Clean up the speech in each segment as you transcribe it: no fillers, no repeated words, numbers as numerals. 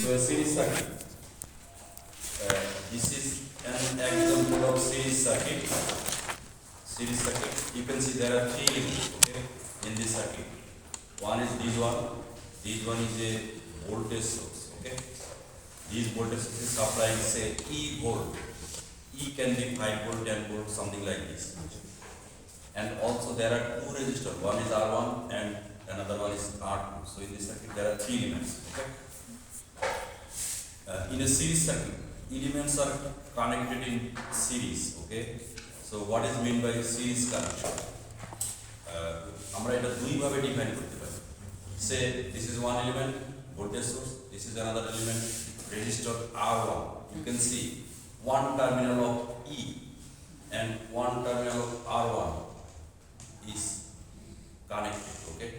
So a series circuit. This is an example of series circuit. Series circuit. You can see there are three elements, okay, in this circuit. One is this one. This one is a voltage source. Okay. These voltage source is supplying say E volt. E can be 5 volt, 10 volt, something like this. And also there are two resistors. One is R1 and another one is R2. So in this circuit there are three elements. Okay. In a series circuit, elements are connected in series. Okay. So what is meant by series connection? আমরা এটা দুই ভাবে define করতে পারি। Say this is one element, voltage source. This is another element, resistor R1. You can see one terminal of E and one terminal of R1 is connected. Okay.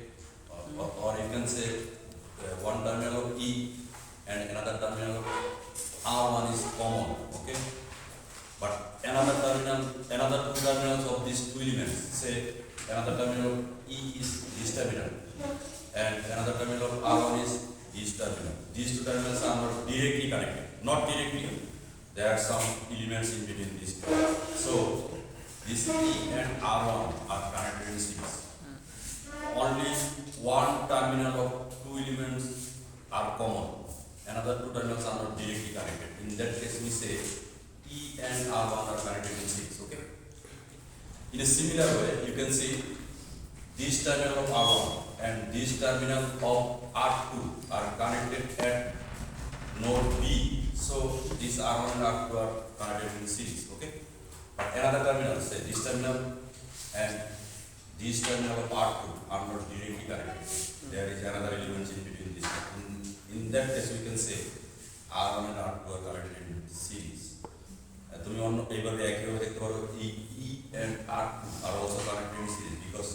Or you can say one terminal of E and another terminal of R1 is common. Okay. But another two terminals of these two elements, say another terminal of E is this terminal and another terminal of R1 is this terminal. These two terminals are not directly connected. Not directly. There are some elements in between these two. So this E and R1 are connected in series. Only one terminal of two elements are common. Another two terminals are not directly connected. In that case, we say E and R1 are connected in series. Okay. In a similar way, you can see this terminal of R1 and this terminal of R2 are connected at node B. So this R1 and R2 are connected in series. Okay. But another terminal, say this terminal and this terminal of R2 are not directly connected. There is another element in between this. In that case, we can say R1 and R2 are connected in series. তুমি অন্য এইভাবে একইভাবে দেখতে পারো E and R2 are also connected in series because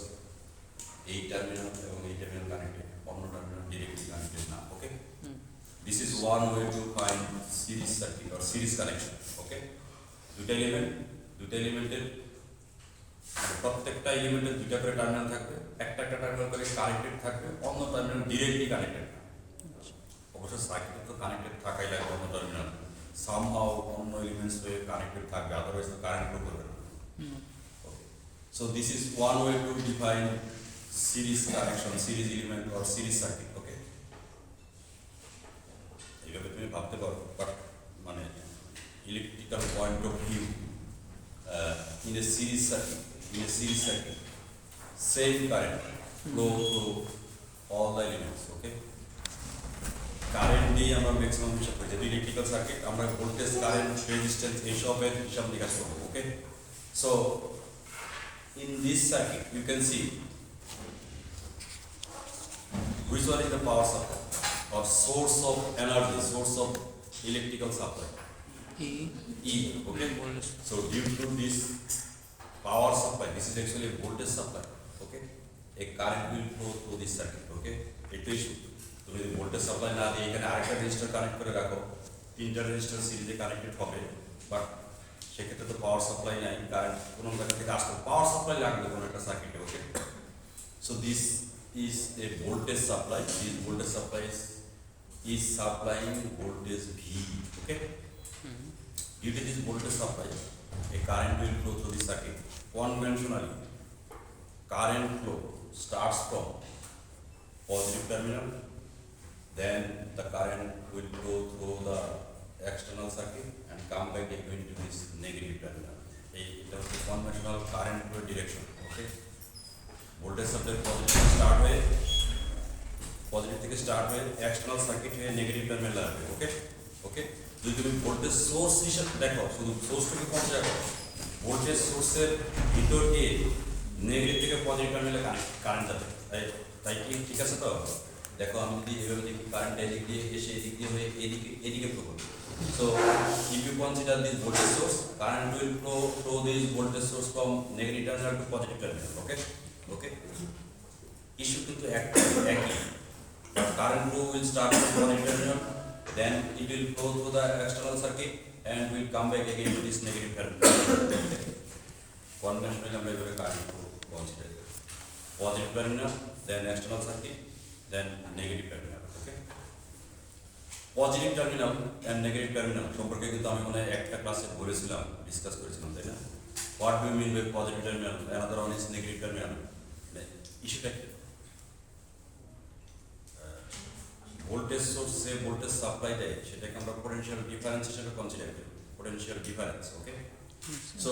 এই terminal এবং এই terminal connected, অন্য টার্মিনাল directly connected না. Okay. This is one way to find series circuit or series connection. Okay. দুইটা এলিমেন্টের প্রত্যেকটা এলিমেন্টের দুইটা করে টার্মিনাল থাকবে, একটা টার্মিনাল করে কানেক্টেড থাকবে, অন্য টার্মিনাল ডিরেক্টলি কানেক্টেড। অবশ্য সার্কিট তো কানেক্টেড থাকাই লাগবে অন্য টার্মিনাল, সামহাউ অন্য এলিমেন্টস হয়ে কানেক্টেড থাকবে, আদারওয়াইজ তো কারেন্ট ফ্লো করবে না। Okay, so this is one way to define series connection, series element or series circuit. Okay, এইভাবে তুমি ভাবতে পারো, বাট মানে electrical point of view in a series circuit, same current flow through all the elements. Okay, current দিয়ে আমরা maximum হিসাব করি। যদি ইলেকট্রিক্যাল সার্কিট আমরা ভোল্টেজ, কারেন্ট, রেজিস্ট্যান্স এইসবের হিসাব নিকাশ করবো। ওকে, so in this circuit you can see which one is the power supply or source of energy, source of electrical supply. E. Okay. So due to this power supply, this is actually a voltage supply. Okay. A current will flow through this circuit. Okay. It is তুমি যদি voltage supply না দিয়ে এখানে আরেকটা register connect করে রাখো, তিনটা register সিরিজে কানেক্টেড হবে, বাট সেক্ষেত্রে তো পাওয়ার সাপ্লাই নাই, কারেন্ট কোনো জায়গা থেকে আসতে পাওয়ার সাপ্লাই লাগবে কোনো একটা সার্কিটে। Okay, so this is a voltage supply. This voltage supply is supplying voltage V. Okay. Due to this voltage supply, a current will flow through the circuit. Conventionally, current flow starts from positive terminal, then the current will flow through the external circuit and come back again to this negative terminal. It is the conventional current flow direction. Okay, voltage supply positive start with external circuit হয়ে negative terminal আসবে। ওকে ওকে, যদি তুমি voltage source হিসেবে দেখো, শুধু সোর্সটাকে consider করো, voltage সোর্সের ভিতর দিয়ে নেগেটিভ থেকে পজিটিভ টার্মিনালে কারেন্ট যাবে। তাই কি ঠিক আছে? তো দেখো, আমি যদি এভাবে দেখি, কারেন্ট এদিক দিয়ে এসে এদিক দিয়ে হয়ে এদিকে ফ্লো করবে। So if you consider this voltage source, current will flow this voltage source from negative terminal to positive terminal. Okay okay, issue কিন্তু একই। Current flow will start from positive terminal, then it will flow through the external circuit and will come back again to this negative terminal. Conventionally, we will current flow consider positive terminal, then external circuit, then negative terminal. Okay. Positive terminal and negative terminal সম্পর্কে কিন্তু আমি মনে হয় একটা ক্লাসে বলেছিলাম, discuss করেছিলাম, তাই না? What do mean by positive terminal, another one is negative terminal. ইস্যুটা কি? ভোল্টেজ সোর্সে ভোল্টেজ সাপ্লাই দেয়, সেটাকে আমরা পোটেনশিয়াল ডিফারেন্স হিসেবে কনসিডার করি, potential difference. Okay, so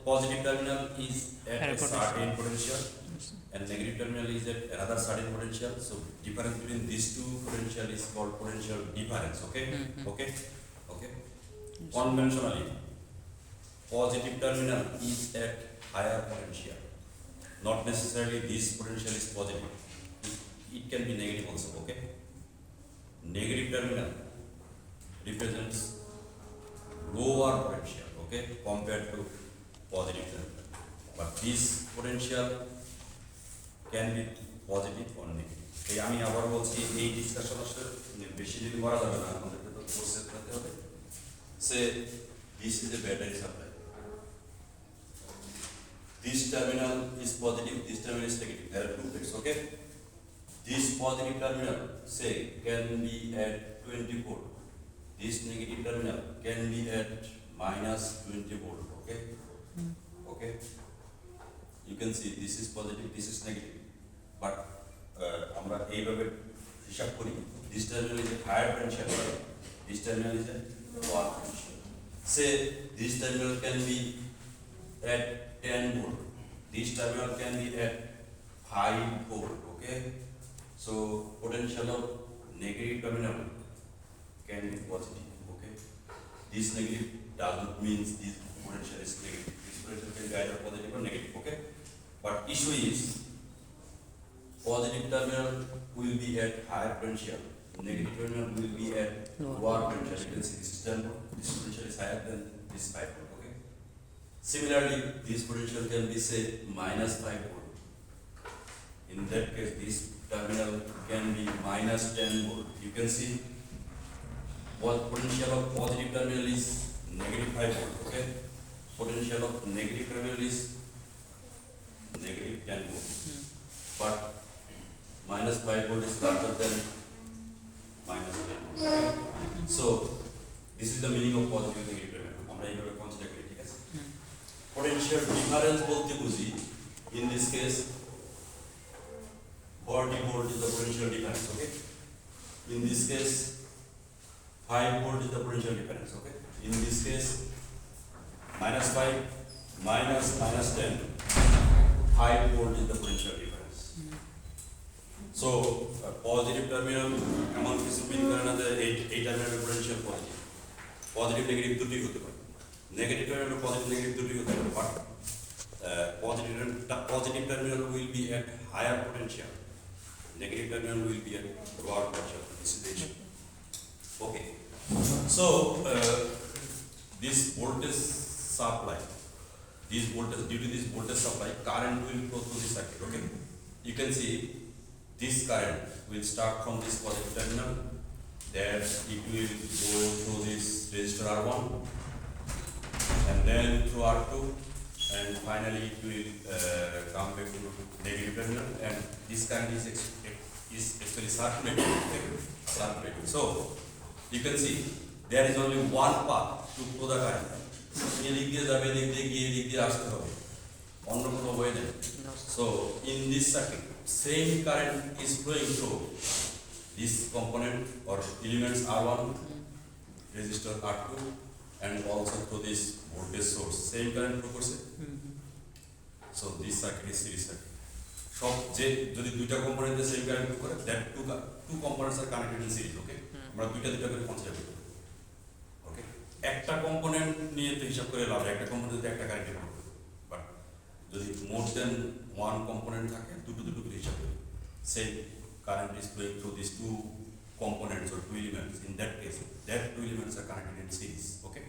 positive terminal is at a certain potential and negative terminal is at another certain potential. So difference between these two potential is called potential difference. Okay, okay, okay. Conventionally, positive terminal is at higher potential. Not necessarily this potential is positive. It can be negative also. Okay. Negative terminal represents lower potential. Okay, compared to positive terminal. But this potential can be positive or negative. এই আমি আবার বলছি, এই discussion আসলে বেশি দিন করা যাবে না, আমাদেরকে তো কোর্সে করতে হবে। সে this is A battery supply, this terminal is positive, this terminal is negative. There are two plates. Okay, this positive terminal say can be at 20 volt, this negative terminal can be at minus 20 volt. Okay, okay, you can see this is positive, this is negative, but আমরা এইভাবে হিসাব করি, this terminal is a higher potential, this terminal is a lower potential. Say this terminal can be at 10 volt, this terminal can be at 5 volt. Okay, so potential of negative terminal can be positive. Okay, this negative does not mean this potential is negative. This potential can be either positive or negative. Okay, but issue is positive terminal will be at higher potential, negative terminal will be at lower potential. You can see this is 10 volt, this potential is higher than this 5 volt. Okay, similarly this potential can be say minus 5 volt. In that case this terminal can be minus 10 volt. You can see what potential of positive terminal is negative 5 volt. Okay, potential of negative terminal is negative 10 volt, but minus 5 volt is larger than minus 10 volt. Okay? So this is the meaning of positive and negative terminal. আমরা এইভাবে consider করি, ঠিক আছে? Potential difference বলতে বুঝি, in this case 40 volt is the potential difference. Okay, in this case 5 volt is the potential difference. Okay, in this case minus 5 minus 10, 5 volt is the potential difference. So positive terminal এমন কিছু মিন করে না যে এই টার্মিনালের potential positive, positive negative দুটোই হতে পারে, নেগেটিভ টার্মিনাল পজিটিভ নেগেটিভ দুটোই হতে পারে, but positive terminal will be at higher potential, negative terminal will be at lower potential. This is the issue. Okay, so this voltage supply, this voltage, due to this voltage supply, current will flow through this circuit. Okay, you can see this current will start from this positive terminal, then it will go through this resistor R1, and then through R2, and finally it will come back to negative terminal, and this current is actually circulating. Okay? Circulating. So you can see there is only one path to flow the current. এদিক দিয়ে যাবে, এদিক দিয়ে গিয়ে এদিক দিয়ে আসতে হবে, অন্য কোনো ওয়ে নেই। So in this circuit, same current is flowing through this component or elements R1, resistor R2, and also through this voltage source. Same current flow করছে। So this circuit is series circuit. সব যে যদি দুইটা কম্পোনেন্টে same current flow করে, that two components are connected in series. Okay, আমরা দুইটা করে consider করি। ওকে, একটা কম্পোনেন্ট নিয়ে তো হিসাব করে লাভ, একটা কম্পোনেন্টে একটা কারেন্ট ফ্লো করে, বাট যদি মোর দেন ওয়ান কম্পোনেন্ট থাকে, দুটো করে হিসাব করি, same current is flowing through these two components or two elements. In that case, that two elements are connected in series. Okay,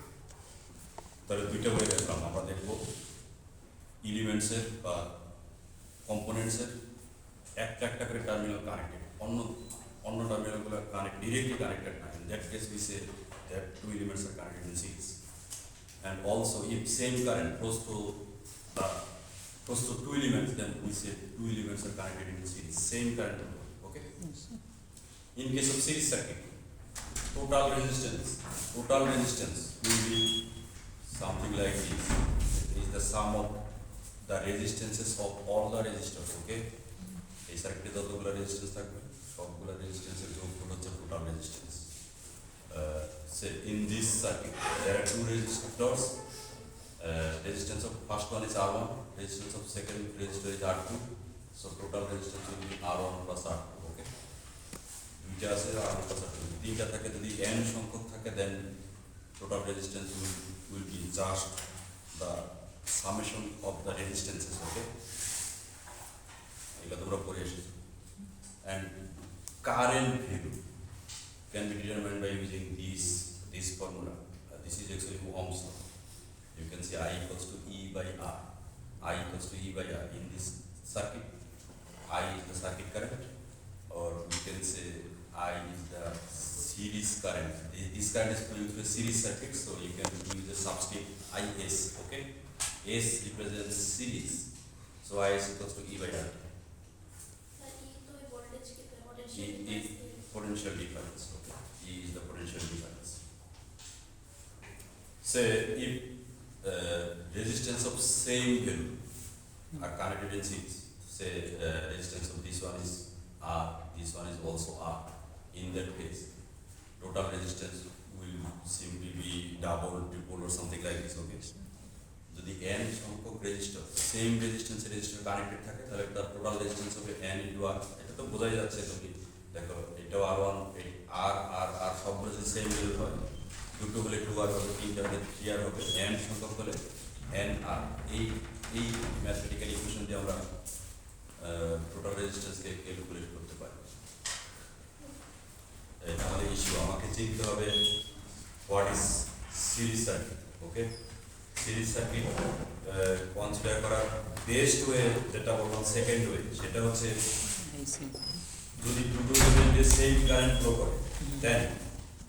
তাহলে দুইটা ওয়ে দেখলাম, আমরা দেখবো এলিমেন্টসের বা কম্পোনেন্টসের একটা করে টার্মিনাল কানেক্টেড, অন্য টার্মিনালগুলো ডিরেক্টলি কানেক্টেড না। In that case we say that two elements are connected in series. And also if same current flows through two elements, then we say two elements are connected in series, same current. Okay, in case of series circuit, total resistance will be something like this. It is the sum of the resistances of all the resistors, okay? এই সার্কিটে যতগুলো resistance থাকবে সবগুলো রেজিস্ট্যান্সের যোগফল হচ্ছে total resistance. Say in this circuit there are two resistors. Resistance of first one is R1, resistance of second resistor is R2. So total resistance will be R1 plus R2, okay? দুইটা আছে R1 plus R2, তিনটা থাকে যদি n সংখ্যক থাকে then total resistance will be just the summation of the resistances, okay? এগুলো তোমরা পড়ে এসেছো। And current value can be determined by using this formula. This is actually Ohm's law. You can say I equals to E by R. I equals to E by R. In this circuit, I is the circuit current, or we can say I is the series current. This current is going through a series circuit, so you can use the subscript IS. Okay, S represents series, so IS equals to E by R. E is potential difference. Okay, E is the potential difference. Say if resistance of same value are connected in series. Say resistance of this one is R, this one is also R. In that case, total resistance will simply be double, triple, or something like this. Okay. যদি n সংখ্যক register same রেজিস্ট্যান্সের register connected থাকে তাহলে তার total resistance হবে n into r। এটা তো বোঝাই যাচ্ছে তুমি দেখো এটাও r1 আর সবগুলো যদি সেম ভ্যালু হয়, দুটো হলে 2r হবে, তিনটা হলে 3r হবে, n সংখ্যক হলে nr। এই ম্যাথমেটিক্যাল ইকুয়েশন দিয়ে আমরা টোটাল রেজিস্ট্যান্সকে ক্যালকুলেট করতে পারি। তাহলে ইস্যু আমাকে চিনতে হবে what is series circuit. Okay, series circuit consider করার বেস্ট ওয়ে যেটা বললাম সেকেন্ড ওয়ে, সেটা হচ্ছে যদি দুটো এলিমেন্টে সেম কারেন্ট ফ্লো করে দেন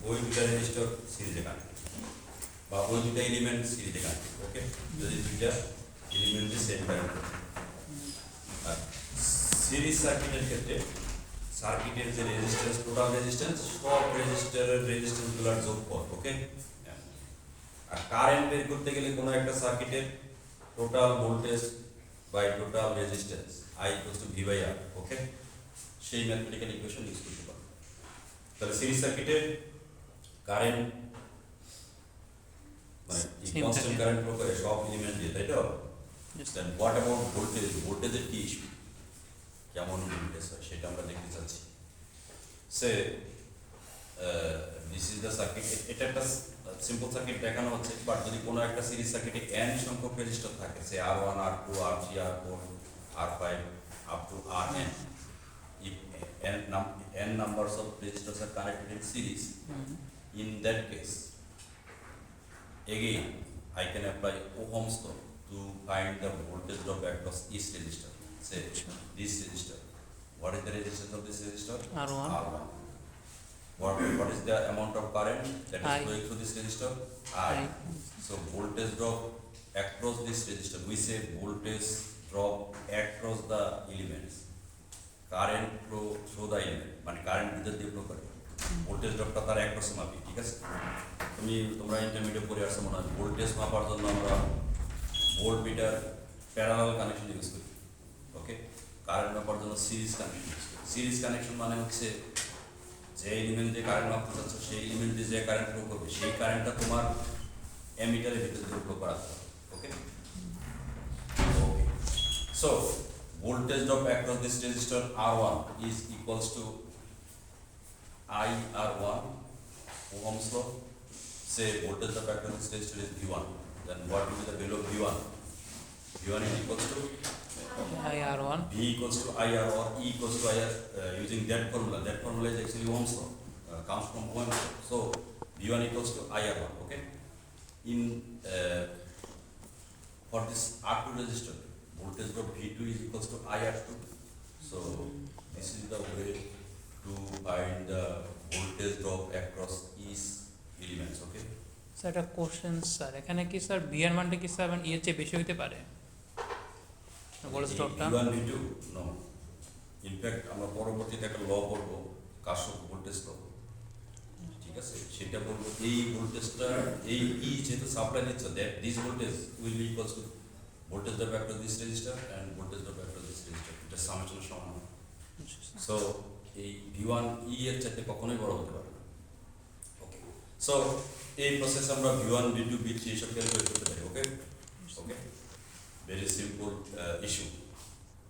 ওই দুটা রেজিস্টার সিরিজে কানেক্ট বা ওই দুটা এলিমেন্ট সিরিজে কানেক্ট। ওকে, যদি দুইটা এলিমেন্টে সেম কারেন্ট ফ্লো। আর সিরিজ সার্কিটের ক্ষেত্রে সার্কিটের যে রেজিস্ট্যান্স টোটাল রেজিস্ট্যান্স সব রেজিস্টারের রেজিস্ট্যান্সগুলোর যোগফল। ওকে, আর কারেন্ট বের করতে গেলে কোনো একটা সার্কিটের total voltage by total resistance I equals to V by R। Okay, সেই ম্যাথমেটিক্যাল ইকুয়েশন ইউজ করতে পারো। তাহলে সিরিজ সার্কিটে কারেন্ট মানে কনস্ট্যান্ট কারেন্ট ফ্লো করে সব এলিমেন্ট দিয়ে, তাই তো? দেন হোয়াট অ্যাবাউট ভোল্টেজ? ভোল্টেজের কি ইস্যু, কেমন ভোল্টেজ হয় সেটা আমরা দেখতে চাচ্ছি। সে দিস ইজ দ্য সার্কিট। এটা একটা সিম্পল সার্কিট দেখানো হচ্ছে, বাট যদি কোনো একটা সিরিজ সার্কিটে n সংখ্যক রেজিস্টার থাকে, সে R1, R2, R3, R4, R5 up to Rn, if n numbers of resistors are connected in series, in that case again I can apply Ohm's law to find the voltage drop across each resistor. Say this resistor, what is the resistance of this resistor? R1. What is the amount of current that is going through this resistor? I. So voltage drop across this resistor, we say voltage drop across the elements, current flow through the element, মানে current ভিতর দিয়ে flow করে, voltage ড্রপটা তার 1% মাপি। ঠিক আছে, তোমরা intermediate পড়ে আসছো মনে হয়। ভোল্টেজ মাপার জন্য আমরা volt metre parallel connection use করি। ওকে, কারেন্ট মাপার জন্য সিরিজ কানেকশন ইউজ করি। সিরিজ কানেকশন মানে হচ্ছে যে এলিমেন্ট দিয়ে কারেন্ট মাপতে চাচ্ছ সেই এলিমেন্ট দিয়ে যে কারেন্ট ফ্লো করবে সেই কারেন্টটা তোমার অ্যামিটারের ভিতর দিয়ে ফ্লো করা হবে। ওকে, so voltage drop across this resistor R1 is equals to IR1, Ohm's law. Say voltage drop across this resistor is V1, then what will be the value of V1? V1 is equals to IR1. V equals to IR or E equals to IR using that formula. That formula is actually Ohm's law, comes from Ohm's law. So V1 equals to IR1. Okay, in for this R2 resistor, voltage drop V2 is equals to IR2. So this is the way to find the voltage drop across each elements. Okay, sir একটা question sir, এখানে কি sir V এর মানটা কি sir এর চেয়ে বেশি হতে পারে voltage ড্রপটা? V1 V2 no, in fact আমরা পরবর্তীতে একটা ল পড়ব কার্শফ ভোল্টেজ ল। ঠিক আছে, সেটা বলবো এই ভোল্টেজটা এই ই যেহেতু সাপ্লাই দিচ্ছে that this voltage will be equals two voltage drop across this register and voltage drop across this register, এটা সামেশনের সমান হবে। সো এই V1 E এর চাইতে কখনোই বড় হতে পারে না। ওকে, সো এই প্রসেস আমরা V1 V2 V3 এসব ক্যালকুলেট করতে পারি। ওকে ওকে, ভেরি সিম্পল ইস্যু।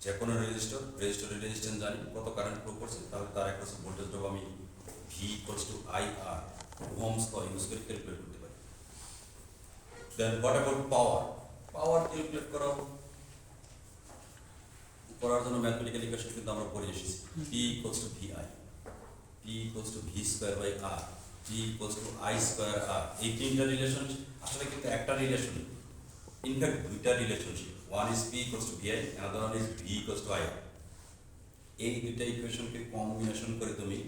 যে কোনো রেজিস্টরের রেজিস্ট্যান্স জানি কত কারেন্ট ফ্লো করছে, তাহলে তার একটা ভোল্টেজ ড্রপ আমি V equals to IR ohm's law use করে ক্যালকুলেট করতে পারি। Then what about power? Power calculate করার জন্য ম্যাথমেটিক্যাল ইকুয়েশন কিন্তু আমরা পড়ে এসেছি। P equals to VI, P equals to V square by R, P equals to I square R। এই তিনটা রিলেশন আসলে কিন্তু একটা রিলেশন, ইনফ্যাক্ট দুইটা relationship. One is P equals to VI, অ্যানাদার ওয়ান ইজ V ইকুয়ালস টু IR। এই দুইটা ইকুয়েশনকে কম্বিনেশন করে তুমি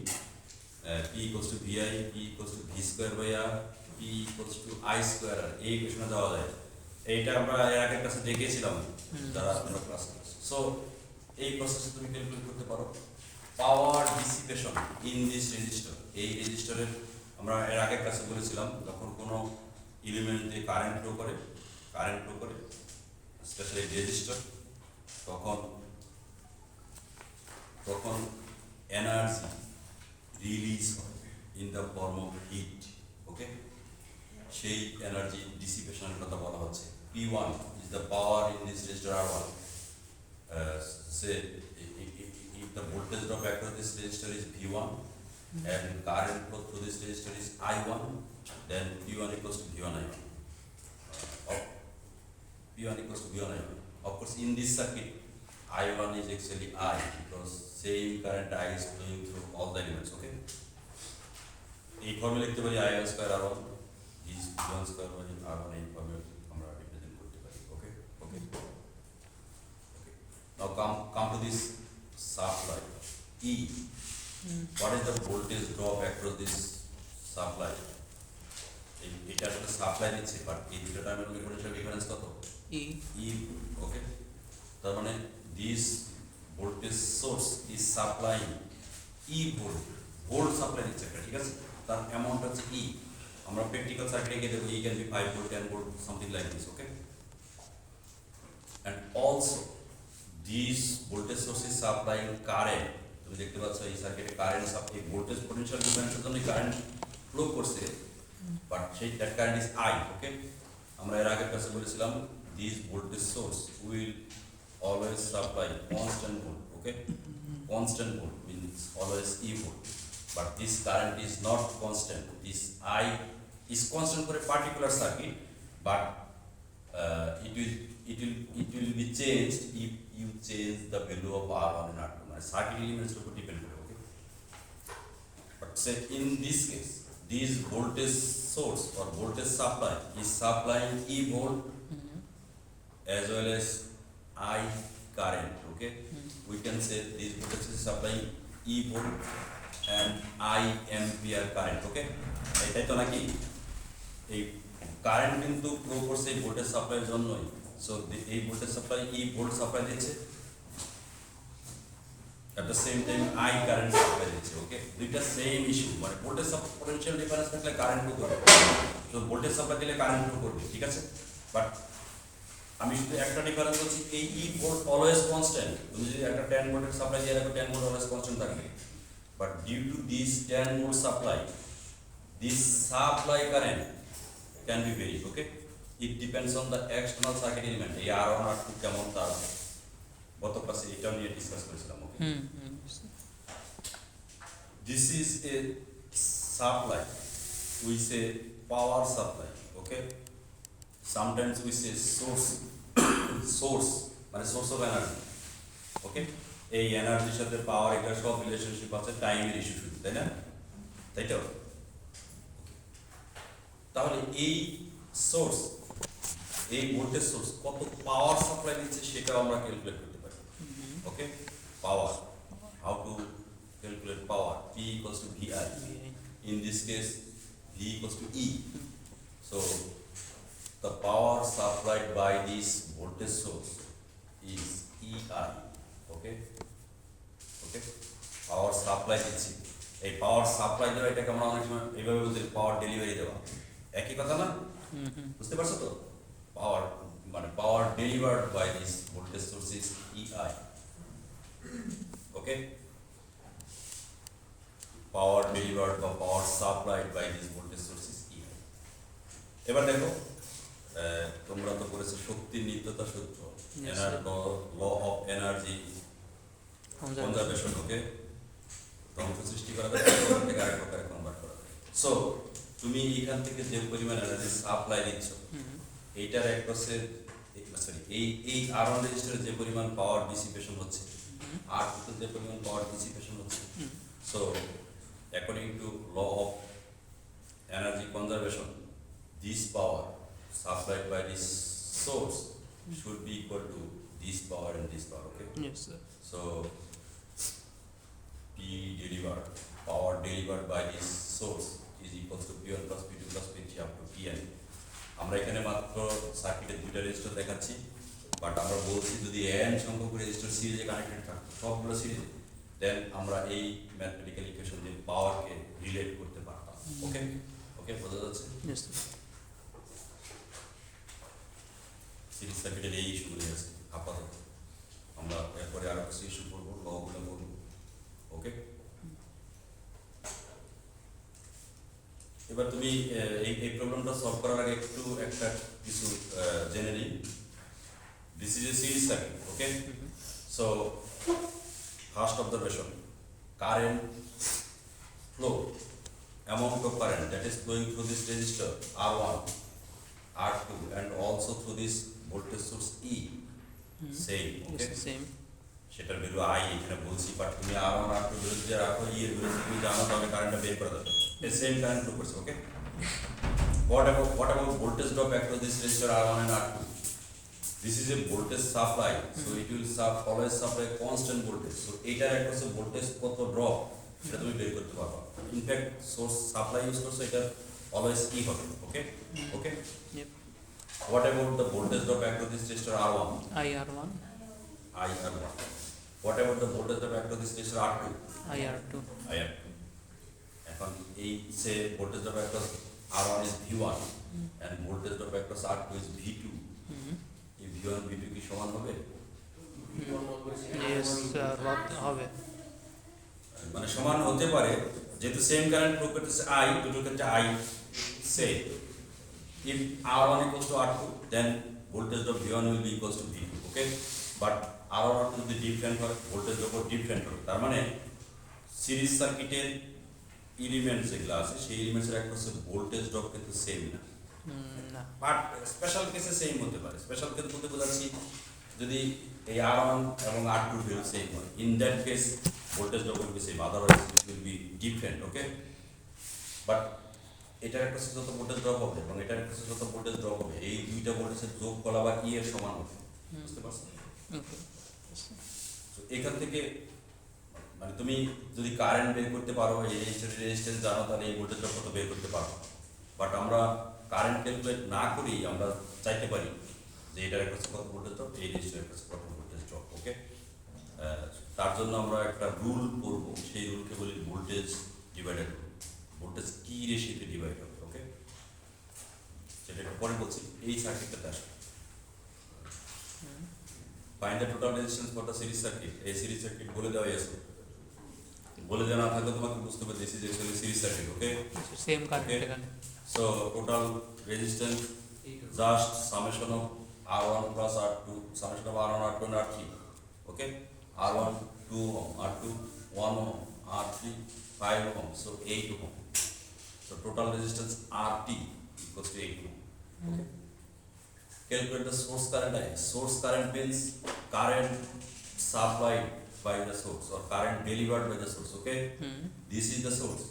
P equals to VI, P equals to V square by R, P equals to I square R, এই ইকুয়েশনে দেওয়া যায়। এইটা আমরা এর আগের ক্লাসে দেখেছিলাম যারা আপনারা ক্লাস করেছে। সো এই প্রসেসে তুমি ক্যালকুলেট করতে পারো পাওয়ার ডিসিপেশন ইন দিস রেজিস্টার। এই রেজিস্টারের আমরা এর আগের ক্লাসে বলেছিলাম যখন কোনো এলিমেন্ট দিয়ে কারেন্ট ফ্লো করে স্পেশালি রেজিস্টার, তখন এনার্জি রিলিজ হয় in the form of heat. Okay, সেই এনার্জি ডিসিপেশনের কথা বলা হচ্ছে। P1 is the power in this resistor R1. Say if the voltage drop across this resistor is V1 and current flow through this resistor is I1, then P1 equals to V1 I1. P1 equals to V1 I1. Of course, in this circuit, I1 is actually I because same current I is flowing through all the elements. Okay. এই ফর্মে লিখতে পারি I1 square R1 is V1 square by R1, এই ফর্মে আমরা represent করতে পারি। Okay okay okay, now come to this supply E. What is the voltage drop across this supply? এটা আসলে সাপ্লাই দিচ্ছে, বাট এই দুটো টাইমের মধ্যে পোটেনশিয়াল ডিফারেন্স কত? E. ওকে, তার মানে this voltage source is supplying E volt supply দিচ্ছে একটা, ঠিক আছে? তার অ্যামাউন্ট হচ্ছে E। আমরা প্র্যাকটিক্যাল সার্কিটে গিয়ে দেখব E can be 5 volt 10 volt something like this. Okay, and also this voltage source is supplying current. তুমি দেখতে পাচ্ছ এই সার্কিটে কারেন্ট সাপ্লাই, ভোল্টেজ পোটেনশিয়াল ডিফারেন্সের জন্য কারেন্ট ফ্লো করছে, বাট সেই দ্যাট কারেন্ট ইজ I। ওকে, আমরা এর আগের ক্লাসে বলেছিলাম this voltage source will always supply constant volt. Okay, constant volt means always E volt, but this current is not constant. This I is constant for a particular circuit, but it will be changed if you change the value of R1 and R2. My circuit elements will depend on. Okay, but say in this case, this voltage source or voltage supply is supplying E volt as well as I current. Okay, we can say this voltage is supplying E volt and I ampere current. Okay, এটাই তো নাকি এই current কিন্তু flow করছে এই voltage সাপ্লাইয়ের জন্যই। So এই voltage supply E volt supply দিচ্ছে, at the same time I current supply দিচ্ছে। ওকে, দুইটা সেম ইস্যু, মানে ভোল্টেজ পোটেনশিয়াল ডিফারেন্স থাকলে কারেন্ট ফ্লো করবে, তো ভোল্টেজ সাপ্লাই দিলে কারেন্ট ফ্লো করবে, ঠিক আছে? বাট আমি শুধু একটা ডিফারেন্স বলছি, এই E ভোল্ট অলওয়েজ কনস্ট্যান্ট। তুমি যদি একটা 10 ভোল্টের সাপ্লাই দিয়ে রাখো 10 ভোল্ট অলওয়েজ কনস্ট্যান্ট থাকবে, but due to this 10 volt supply, this supply current can be vary. Okay, it depends on the external circuit element. এই R1 R2 কেমন তার গত ক্লাসে এটা নিয়ে ডিসকাস করেছিলাম। Okay, this is a supply, we say power supply. Okay, sometimes we say source মানে source of energy. Okay, এই এনার্জির সাথে পাওয়ার এটা সব রিলেশনশিপ আছে, টাইমের ইস্যু শুধু, তাই না? তাই তো? তাহলে এই সোর্স, এই ভোল্টেজ সোর্স কত পাওয়ার সাপ্লাই দিচ্ছে সেটাও আমরা ক্যালকুলেট করতে পারি। Okay, power, how to calculate power? P equals to VI, in this case V equals to E. So the power supplied by this voltage source is EI. Okay, okay, power supply দিচ্ছি এই power supply দেওয়া এটাকে আমরা অনেক সময় এইভাবে বলছি পাওয়ার delivery দেওয়া, একই কথা না? বুঝতে পারছো তো? পাওয়ার মানে power delivered by this voltage source is EI. Okay, power delivered বা power supplied by this voltage source is EI. এবার দেখো, তোমরা তো করেছো শক্তির নিত্যতা সূত্র, law of energy conservation. Okay, ধ্বংস সৃষ্টি করা যায় থেকে আরেক প্রকারে কনভার্ট করা যায়। সো তুমি এখান থেকে যে পরিমাণ এনার্জি সাপ্লাই দিচ্ছ, এইটার এক হচ্ছে সরি এই আর1 রেজিস্টারে যে পরিমাণ পাওয়ার ডিসিপেশন হচ্ছে, আর টুতে যে পরিমাণ পাওয়ার ডিসিপেশন হচ্ছে, so according to law of energy conservation, this power supplied by this source should be equal to this power and this power. Okay, Yes, sir. so P delivered, power delivered by this source is equals to P1 plus P2 plus P3 up to Pn. আমরা এখানে মাত্র সার্কিটের দুইটা register দেখাচ্ছি, but আমরা বলছি যদি n সংখ্যক রেজিস্টার সিরিজে কানেক্টেড থাকতো, সবগুলো সিরিজে, দেন আমরা এই ম্যাথমেটিক্যাল ইকুয়েশন দিয়ে পাওয়ারকে রিলেট করতে পারতাম। ওকে, ওকে, বোঝা যাচ্ছে? Yes, sir. সিরিজ সার্কিটের এই ইস্যুগুলি আছে আপাতত, আমরা এরপরে আরো কিছু ইস্যু করবো, লগুলো করবো। ওকে, এবার তুমি এই প্রবলেমটা সলভ করার আগে একটু একটা কিছু জেনে নিই। This is A series circuit. Okay, so first observation, current flow, amount of current that is flowing through this resistor R1, R2 and also through this voltage source E, same. Okay, Yes, same. সেটার value I এখানে বলছি, but তুমি R1 R2 বিরুদ্ধে রাখো, ই এর বিরুদ্ধে তুমি জানো, তাহলে কারেন্টটা বের করে দেবে, এই সেম কারেন্ট ফ্লো করছে। ওকে, what about voltage drop across this resistor R1 and R2? This is a voltage supply, so it will always supply constant voltage. So এটার একটা হচ্ছে ভোল্টেজ কত ড্রপ, সেটা তুমি বের করতে পারবা। ইনফ্যাক্ট সোর্স সাপ্লাই ইউজ করছো, এটা অলওয়েজ ই হবে। ওকে, ওকে, Yep. what about the voltage drop across this resistor R1? IR1, IR1. What about the voltage drop across this resistor R2? IR2. IR2. এখন এই সে voltage drop across R1 is V1 and voltage drop across R2 is V2. এই V1 V2 কি সমান হবে? Yes, হবে। মানে সমান হতে পারে, যেহেতু সেম কারেন্ট ফ্লো করতেছে আই, দুটোর ক্ষেত্রে I same. If R1 equals to R2, then voltage drop V1 will be equals to V2. Okay, but R1 R2 যদি ডিফারেন্ট হয়, ভোল্টেজ ড্রপও ডিফারেন্ট হবে। তার মানে সিরিজ সার্কিটের এলিমেন্টস যেগুলো আছে, সেই এলিমেন্টসের একটা হচ্ছে ভোল্টেজ ড্রপ কিন্তু সেম না, না। বাট স্পেশাল কেসে সেম হতে পারে। স্পেশাল কেস বলতে বোঝাচ্ছি যদি এই R1 এবং R2 ভ্যালু সেম হয়, in that case voltage drop will be same, otherwise it will be different. Okay, but এটার একটা যত ভোল্টেজ ড্রপ হবে এবং এটার একটা যত ভোল্টেজ ড্রপ হবে, এই দুইটা ভোল্টেজের যোগ করা বা ই এর সমান হবে। বুঝতে পারছো? তো এখান থেকে মানে তুমি যদি কারেন্ট বের করতে পারো, এই রেজিস্ট্যান্স জানো, তাহলে এই ভোল্টেজ ড্রপ কত বের করতে পারো। বাট আমরা কারেন্ট ক্যালকুলেট না করেই আমরা চাইতে পারি যে এটার একটা কত ভোল্টেজ ড্রপ, এই রেজিস্টারের একটা কত ভোল্টেজ ড্রপ। ওকে, তার জন্য আমরা একটা রুল করব, সেই রুলকে বলি ভোল্টেজ ডিভাইডার রুল। ভোল্টেজ কি রেশিওতে ডিভাইড হবে। ওকে, সেটা একটু পরে বলছি, এই সার্কিটটাতে আসবে। Find the total resistance for the series circuit. এই সিরিজ সার্কিট বলে দেওয়াই আছে, বলে দেওয়া না থাকলে তোমাকে বুঝতে হবে this is actually series circuit. Okay, same current এখানে। So total resistance just summation of R1 plus R2, summation of R1 R2 and R3. Okay, R1 2 ohm, R2 1 ohm, R3 5 ohm, so 8 ohm. So total resistance RT equals to 8 ohm. Okay, calculate the source current I. Source current means current supplied by the source or current delivered by the source. Okay, this is the source.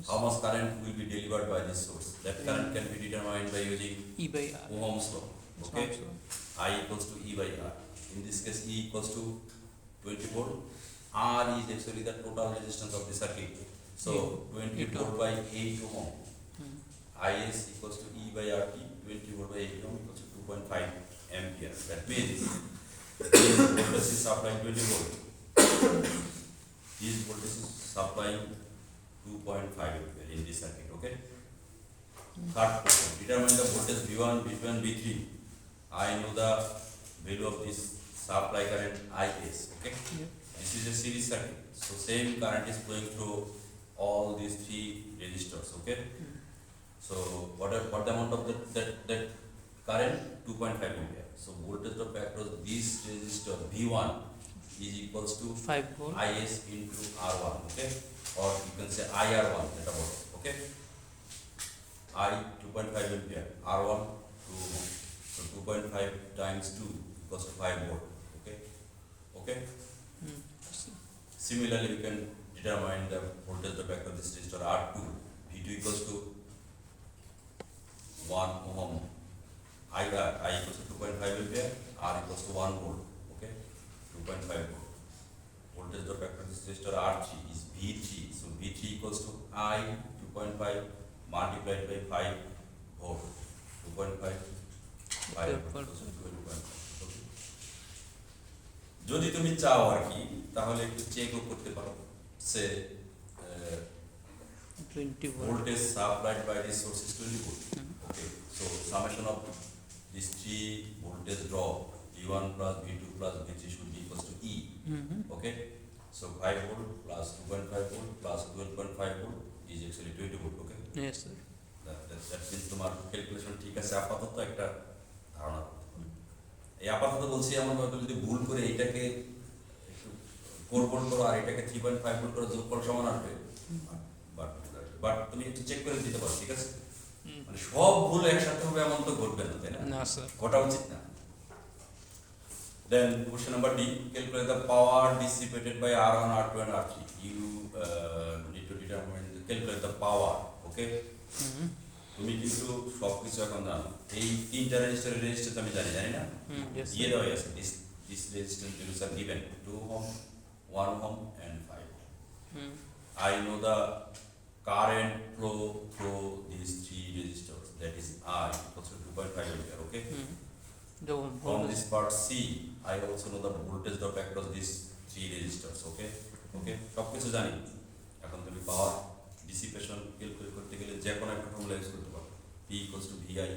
How much current will be delivered by this source? That current can be determined by using E by R. Ohm's law. Okay, I equals to E by R. In this case, E equals to 20 volt. R is actually the total resistance of the circuit. So 20 volt by 8 ohm. Is equals to E by RT. 20 volt by 8 ohm equals to 2.5 ampere. That means this voltage is supplying 20 volt. This voltage is supplying 2.5 ampere in this circuit. Okay. Third question, determine the voltage V1, V2 and V3. I know the value of this supply current Is. Okay. Yeah. This is a series circuit, so same current is flowing through all these three resistors. Okay. So what the amount of that current? 2.5 ampere. So voltage drop across this resistor V1 is equals to 5 volt. Is into R1. Okay, or you can say IR1. That about. Okay. I 2.5 ampere, R1 2 ohm. So 2.5 times 2 equals to 5 volt. Okay. Okay. Similarly, we can determine the voltage drop across this resistor R2. V2 equals to 1 ohm. I equals to 2.5 ampere. R equals to 1 volt. Okay. 2.5 volt. Voltage drop across this resistor R3 is V3. So V3 equals to I 2.5 multiplied by 5 volt. 2.5 5 equals to 12.5. Okay. যদি তুমি চাও আর কি তাহলে একটু চেকও করতে পারো সে 20 volt. voltage supplied by this source is 20 volt. Okay, so summation of these three voltage drop V1 plus V2 plus V3 should be equals to E. Okay, so 5 volt plus 2.5 volt plus 12.5 volt is actually 20 volt. Okay, Yes, sir. that means তোমার calculation ঠিক আছে, আপাতত একটা ধারণা করতে পারো। এই আপাতত বলছি এমন ভাবে যদি ভুল করে এটাকে একটু 4 ভোল্ট করো আর এটাকে 3.5 ভোল্ট করে যোগ করো সমান আসবে, বাট তুমি একটু চেক করে দিতে পারো। ঠিক আছে, মানে সব ভুল একসাথে হবে এমন তো ঘটবে না, তাই না? না স্যার। ঘটা উচিত না। Then question number D, calculate the power dissipated by R1, R2 and R3. You need to determine, calculate the power. Okay, তুমি কিন্তু সব কিছু এখন জানো। এই তিনটা রেজিস্টার আমি জানি না, Yes, দিয়ে sir. দেওয়া আছে। This resistance values are given 2 ohm, 1 ohm and 5 ohm. I know the current flow through these three resistors, that is I equals to 2.5 ampere. Okay, The from voltage. this part C I also know the voltage drop across these three resistors. Okay, সব কিছু জানি। এখন তুমি পাওয়ার dissipation calculate করতে গেলে যে কোনো একটা ফর্মুলা ইউজ করতে পারো। P equals to VI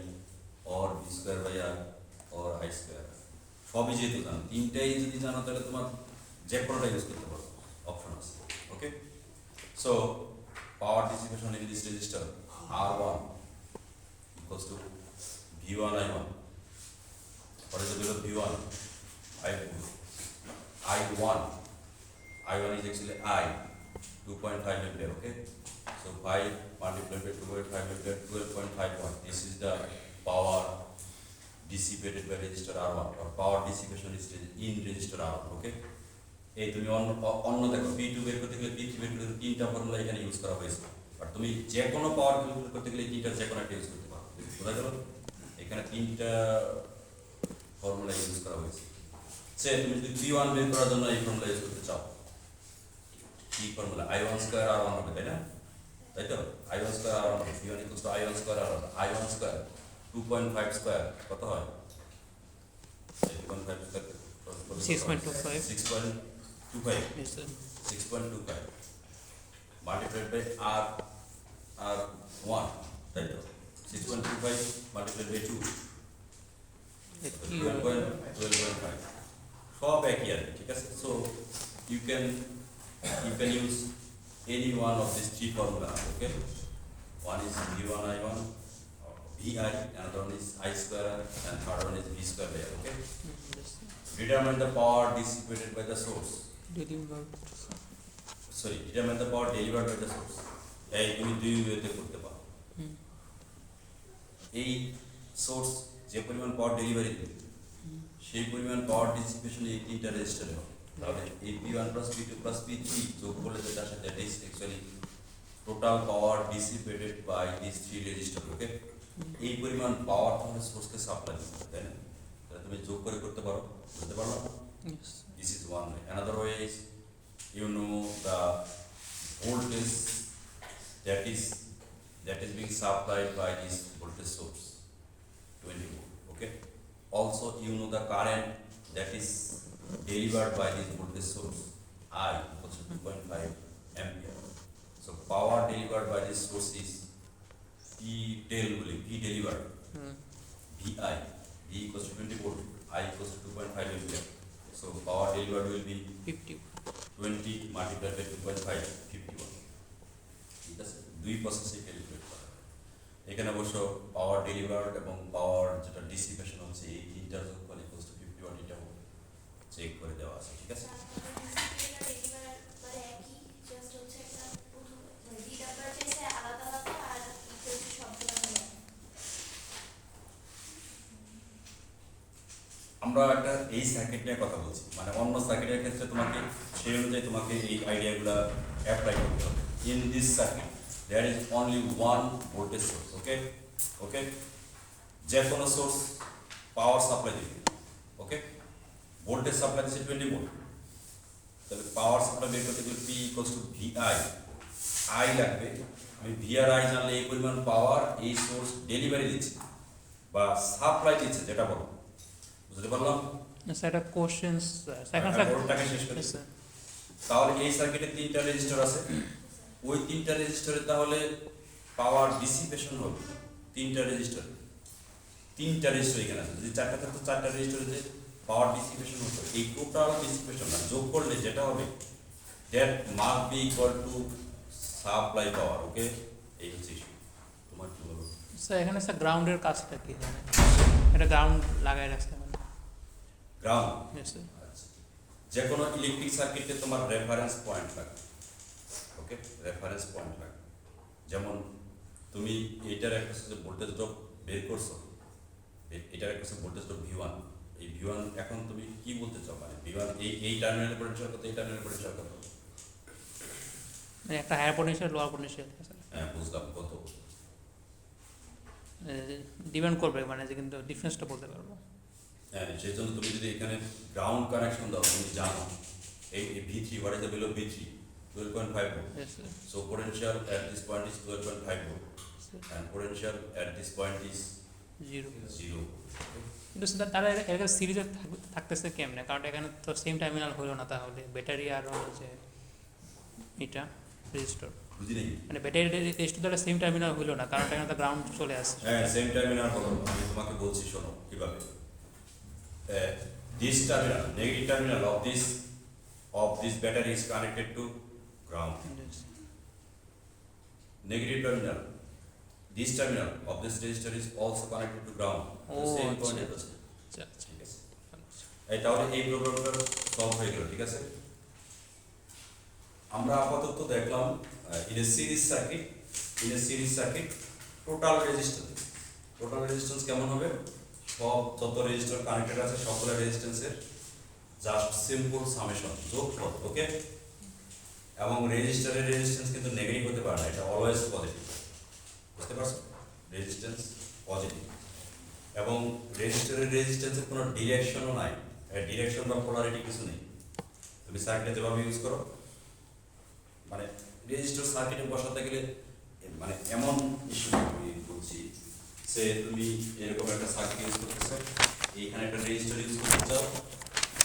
or V square by R or I square। সবই যেহেতু জানো, তিনটাই যদি জানো তাহলে তোমার যে কোনোটা ইউজ করতে পারো, অপশন আছে। Okay, so power dissipation in this resistor R1 equals to V1 I1. What is the value of V1? 5 volt. I1 is actually I 2.5 ampere. Okay, so 5 multiplied by 2.5 ampere, 12.5 watt. This is the power dissipated by resistor R1, or power dissipation is in resistor R1. Okay, এই তুমি অন্য দেখো P2 বের করতে গেলে P3 বের করতে গেলে তিনটা ফর্মুলা এখানে ইউজ করা হয়েছে, আর তুমি যে কোনো পাওয়ার ক্যালকুলেট করতে গেলে তিনটা যে কোনো একটা ইউজ করতে পারো। বোঝা গেল? এখানে তিনটা ফর্মুলা ইউজ করা হয়েছে। সে তুমি যদি V1 বের করার জন্য এই ফর্মুলা ইউজ করতে চাও, কি ফর্মুলা? I1 স্কয়ার R1 হবে, তাই না? তাই তো, I1 স্কয়ার R1 হবে, V1 equals to I1 square R1। I1 square 2.5 square কত হয়? 2.5 square 6.25. 6.25 Yes, sir. 6.25 multiplied by R1, তাই তো, 6.25 multiplied by 2, 12.5, সব একই আর কি, ঠিক আছে। So you can use any one of these three formula. Okay, one is V1 I1 or VI, another one is I square and third one is V square by R. Okay, Yes, sir. determine the power dissipated by the source. Delivered. Determine the power delivered by the source. এই তুমি দুই ওয়েতে করতে পারো। এই source যে পরিমাণ পাওয়ার delivery দেবে সেই পরিমাণ পাওয়ার ডিসিপেশন এই তিনটা রেজিস্টারে হবে। তাহলে এই P1 plus P2 plus P3 যোগ করলে যেটা আসে that is actually total power dissipated by this three resistor. Okay, এই পরিমাণ পাওয়ার তাহলে সোর্সকে সাপ্লাই দিতে হবে, তাই না? তাহলে তুমি যোগ করে করতে পারো, বুঝতে পারলো? Yes. This is one way. Another way is you know the voltage that is being supplied by this voltage source 20 volt. Okay, also you know the current that is delivered by this voltage source I equals to 2.5 ampere. So power delivered by this source is P del বলি P delivered VI V equals to 20 volt I equals to 2.5 ampere. So power delivered will be 50 20 multiplied by 2.5 51. ঠিক আছে দুই প্রসেসে calculate করা হয়। এখানে অবশ্য পাওয়ার delivered এবং পাওয়ার যেটা ডিসিপেশন হচ্ছে এই তিনটার যোগফল ইকুয়ালস টু 51 এটাও চেক করে দেওয়া আছে ঠিক আছে। আমরা একটা এই সার্কিট নিয়ে কথা বলছি মানে অন্য সার্কিটের ক্ষেত্রে তোমাকে সেই অনুযায়ী তোমাকে এই আইডিয়াগুলো অ্যাপ্লাই করতে হবে। In this circuit there is only one voltage source okay okay যে কোনো সোর্স পাওয়ার সাপ্লাই দিবে ওকে ভোল্টেজ সাপ্লাই দিচ্ছে 20 ভোল্ট তাহলে পাওয়ার সাপ্লাই বের করতে গেলে P equals to VI I লাগবে আমি ভি আর আই জানলে এই পরিমাণ পাওয়ার এই সোর্স ডেলিভারি দিচ্ছে বা সাপ্লাই দিচ্ছে যেটা বলো বুঝতে পারলাম স্যার একটা কোশ্চেন স্যার ভোল্টটাকে শেষ করি স্যার তাহলে এই সার্কিটে তিনটা রেজিস্টার আছে ওই তিনটা রেজিস্টারে তাহলে পাওয়ার ডিসিপেশন হবে তিনটা রেজিস্টার এখানে আছে যদি চারটা থাকতো চারটা রেজিস্টারে যে পাওয়ার ডিসিপেশন হতো এই টোটাল ডিসিপেশন না যোগ করলে যেটা হবে that must be equal to supply power okay এই হচ্ছে issue। তোমার কি বলো স্যার এখানে স্যার গ্রাউন্ডের কাজটা কি জানেন এটা গ্রাউন্ড লাগাই রাখতে হবে গ্রাউন্ড ইয়েস স্যার আচ্ছা যে কোনো ইলেকট্রিক সার্কিটে তোমার রেফারেন্স পয়েন্ট লাগবে ওকে রেফারেন্স পয়েন্ট লাগবে যেমন তুমি এইটার একটা যে ভোল্টেজ ড্রপ বের করছো এটার একটা ভোল্টেজ ড্রপ V1 এই V1 এখন তুমি কি বলতে চাও মানে V1 এই টার্মিনাল পটেনশিয়াল কত এই টার্মিনাল পটেনশিয়াল কত মানে একটা higher potential lower potential sir হ্যাঁ বুঝলাম কত ডিপেন্ড করবে মানে যে কিন্তু ডিফারেন্সটা বলতে পারবো হ্যাঁ সেই জন্য তুমি যদি এখানে গ্রাউন্ড কানেকশন দাও তুমি জানো এই V3 what is the value of V3 12.5 volt yes sir so potential at this point is 12.5 volt and potential at this point is 0 0 কিন্তু স্যার তারা এর সিরিজে থাকতেছে কেমনে কারণ এখানে তো সেম টার্মিনাল হলো না তাহলে ব্যাটারি আর হচ্ছে এটা রেজিস্টার বুঝি নাই মানে ব্যাটারি রেজিস্টার দ্বারা সেম টার্মিনাল হলো না কারণ এখানে তো গ্রাউন্ড চলে আসছে হ্যাঁ সেম টার্মিনাল হলো আমি তোমাকে বলছি শোনো কিভাবে this terminal negative terminal of this battery is connected to ground negative terminal this terminal of this resistor is also connected to ground the Oh, same point আচ্ছা। আছে আচ্ছা আচ্ছা ঠিক আছে এই তাহলে এই প্রবলেমটা সলভ হয়ে গেল ঠিক আছে আমরা আপাতত দেখলাম in a series circuit total resistance কেমন হবে সব যত রেজিস্টার কানেক্টেড আছে সকল রেজিস্ট্যান্সের জাস্ট সিম্পল সামেশন যোগফল ওকে এবং রেজিস্টারের রেজিস্ট্যান্স কিন্তু নেগেটিভ হতে পারে না এটা অলওয়েজ পজিটিভ বুঝতে পারছো রেজিস্ট্যান্স পজিটিভ এবং রেজিস্টারের রেজিস্ট্যান্সের কোনো ডিরেকশনও নাই ডিরেকশন বা পোলারিটি কিছু নেই তুমি সার্কিটে যেভাবে ইউজ করো মানে রেজিস্টার সার্কিটে বসাতে গেলে মানে এমন ইস্যু আমি বলছি সে তুমি এরকম একটা সার্কিট ইউজ করতেছো এইখানে একটা রেজিস্টার ইউজ করতে চাও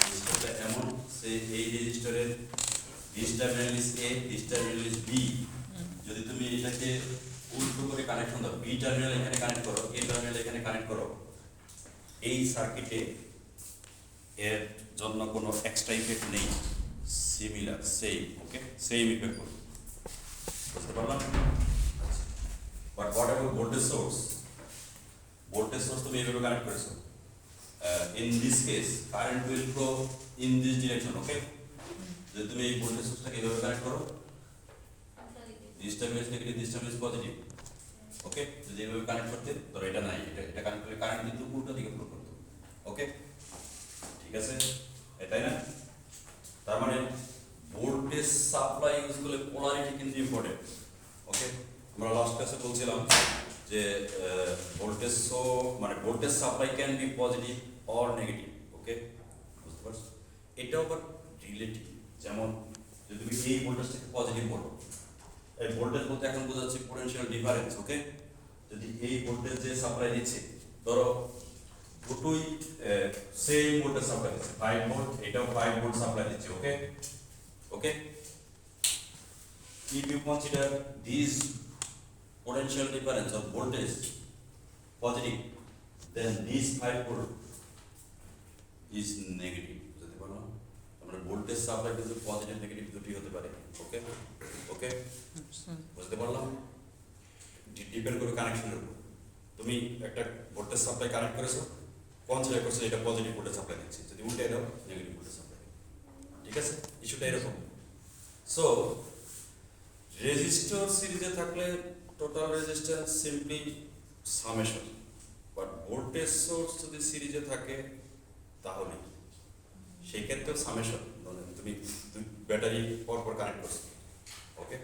রেজিস্টারটা এমন সে এই রেজিস্টারের this terminal is A this terminal is B যদি তুমি এটাকে উল্টো করে কানেকশন দাও বি টার্মিনাল এখানে কানেক্ট করো এ টার্মিনাল এখানে কানেক্ট করো এই সার্কিটে এর জন্য কোনো এক্সট্রা ইফেক্ট নেই সিমিলার সেম ওকে সেম ইফেক্ট করবে বুঝতে পারলাম but what about voltage source তুমি এইভাবে কানেক্ট করেছো in this case current will flow in this direction ওকে যদি তুমি এই ভোল্টেজ সোর্সটাকে এইভাবে কানেক্ট করো this terminal is negative this terminal is positive ওকে যদি এইভাবে কানেক্ট করতে ধরো এটা নাই এটা কানেক্ট করলে কারেন্ট কিন্তু উল্টো দিকে ফ্লো করতো ওকে ঠিক আছে তাই না তার মানে ভোল্টেজ সাপ্লাই ইউজ করলে পোলারিটি কিন্তু ইম্পর্টেন্ট ওকে আমরা লাস্ট ক্লাসে বলছিলাম যে voltage voltage supply can be positive or negative ওকে বুঝতে পারছো এটাও বাট রিলেটিভ যেমন যদি তুমি এই ভোল্টেজটাকে পজিটিভ বলো এই ভোল্টেজ বলতে এখন বোঝাচ্ছি পোটেনশিয়াল ডিফারেন্স ওকে যদি এই ভোল্টেজ যে সাপ্লাই দিচ্ছে ধরো দুটোই সেম ভোল্টেজ সাপ্লাই দিচ্ছে 5 ভোল্ট এটাও 5 ভোল্ট সাপ্লাই দিচ্ছে ওকে ওকে if you consider these potential difference of voltage positive, then this 5 volt is negative. বুঝতে পারলাম? আমরা ভোল্টেজ সাপ্লাই কিন্তু পজিটিভ নেগেটিভ দুটি হতে পারে। ওকে ওকে বুঝতে পারলাম? ডিপেন্ড করে কানেকশনের উপর। তুমি একটা ভোল্টেজ সাপ্লাই কানেক্ট করেছো, কনসিডার করছো এটা পজিটিভ ভোল্টেজ সাপ্লাই দিচ্ছে, যদি উল্টে দাও নেগেটিভ ভোল্টেজ সাপ্লাই। ঠিক আছে, ইস্যুটা এরকম। সো রেজিস্টর সিরিজে থাকলে total resistance simply summation, but voltage source যদি সিরিজে থাকে তাহলে সেই ক্ষেত্রেও সামেশন, মানে তুমি ব্যাটারি পরপর কানেক্ট করছো, ওকে,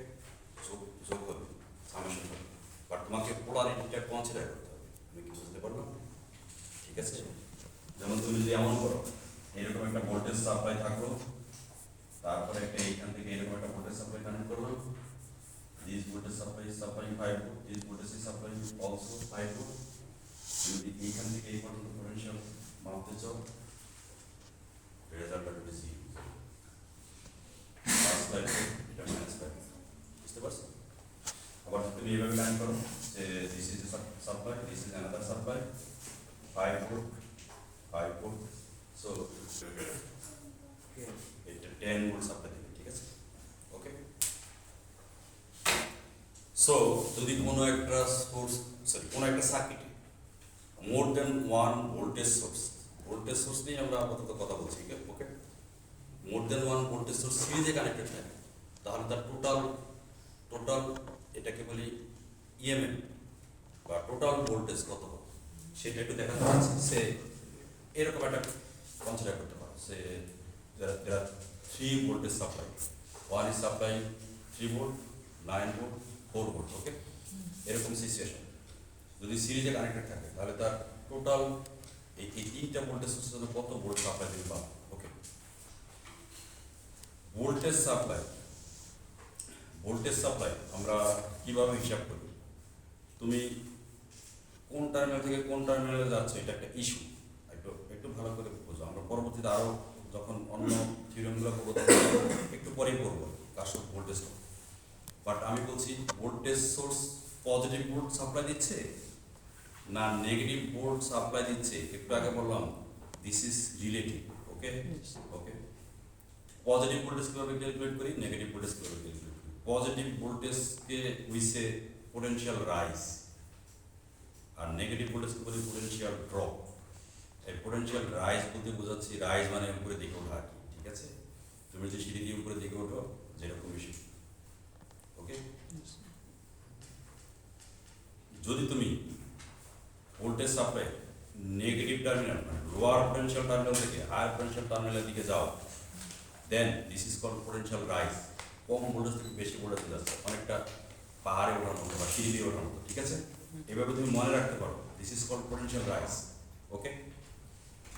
যোগ হবে, সামেশন হবে, বাট তোমাকে পোলারিটিটা কনসিডার করতে হবে। তুমি কি বুঝতে পারলো? ঠিক আছে, যেমন তুমি যদি এমন করো, এরকম একটা ভোল্টেজ সাপ্লাই থাকলো, তারপরে একটা এইখান থেকে এরকম একটা ভোল্টেজ সাপ্লাই কানেক্ট করলো, this voltage supply is supplying 5 volt, this voltage is supplying also 5 volt, যদি এইখান থেকে এই পর্যন্ত পোটেনশিয়াল মাপতে চাও, রেজাল্টটা যদি সি প্লাস 5 ভোল্ট, এটা মাইনাস 5 ভোল্ট, বুঝতে পারছো? আবার তুমি এইভাবে লাইন করো যে this is supply, this is another supply, 5 volt 5 volt, so এটা 10 ভোল্ট সাপ্লাই দেবে। ঠিক আছে, ওকে। সো যদি কোনো একটা সোর্স, কোনো একটা সার্কিটে মোর দেন ওয়ান ভোল্টেজ সোর্স নিয়ে আমরা আপাতত কথা বলছি, ওকে, মোর দেন ওয়ান ভোল্টেজ সোর্স সিরিজে কানেক্টেড থাকে, তাহলে তার টোটাল এটাকে বলি ইএমএফ বা টোটাল ভোল্টেজ কত হবে সেটা একটু দেখা যাচ্ছে। সে এরকম একটা কনসিডার করতে পারো, সে there are 3 voltage supply, one is supplying 3 volt, 9 volt, 4 volt, ওকে, এরকম সিচুয়েশন যদি সিরিজে কানেক্টেড থাকে তাহলে তার টোটাল এই তিনটা ভোল্টেজ সোর্সের জন্য কত ভোল্ট সাপ্লাই দিতে পারবে। ওকে, ভোল্টেজ সাপ্লাই আমরা কিভাবে হিসাব করি, তুমি কোন টার্মিনাল থেকে কোন টার্মিনালে যাচ্ছে এটা একটা ইস্যু, একটু ভালো করে বোঝো। আমরা পরবর্তীতে আরো যখন অন্য থিওরিমগুলো করবো একটু পরেই পড়বো কার সাথে ভোল্টেজ, বাট আমি বলছি voltage source positive volt supply দিচ্ছে না নেগেটিভ ভোল্ট সাপ্লাই দিচ্ছে, একটু আগে বললাম this is relative. Okay okay, positive voltage কিভাবে ক্যালকুলেট করি, নেগেটিভ ভোল্টেজ কিভাবে ক্যালকুলেট করি। পজিটিভ ভোল্টেজকে উই সে পোটেনশিয়াল রাইজ, আর নেগেটিভ ভোল্টেজকে বলি পোটেনশিয়াল ড্রপ। এই পোটেনশিয়াল রাইজ বলতে বোঝাচ্ছি রাইজ মানে উপরে দিকে ওঠা আর কি। ঠিক আছে, তুমি যে সিঁড়ি দিয়ে উপরে দিকে ওঠো যেরকম বেশি, ওকে। যদি তুমি ভোল্টেজ সাপ্লাই নেগেটিভ টার্মিনাল মানে লোয়ার পোটেনশিয়াল টার্মিনাল থেকে হায়ার পোটেনশিয়াল টার্মিনালের দিকে যাও, then this is called potential rise. কম ভোল্টেজ থেকে বেশি ভোল্টেজে যাচ্ছে, অনেকটা পাহাড়ে ওঠার মতো বা সিঁড়ি দিয়ে ওঠার মতো। ঠিক আছে, এভাবে তুমি মনে রাখতে পারো this is called potential rise, okay.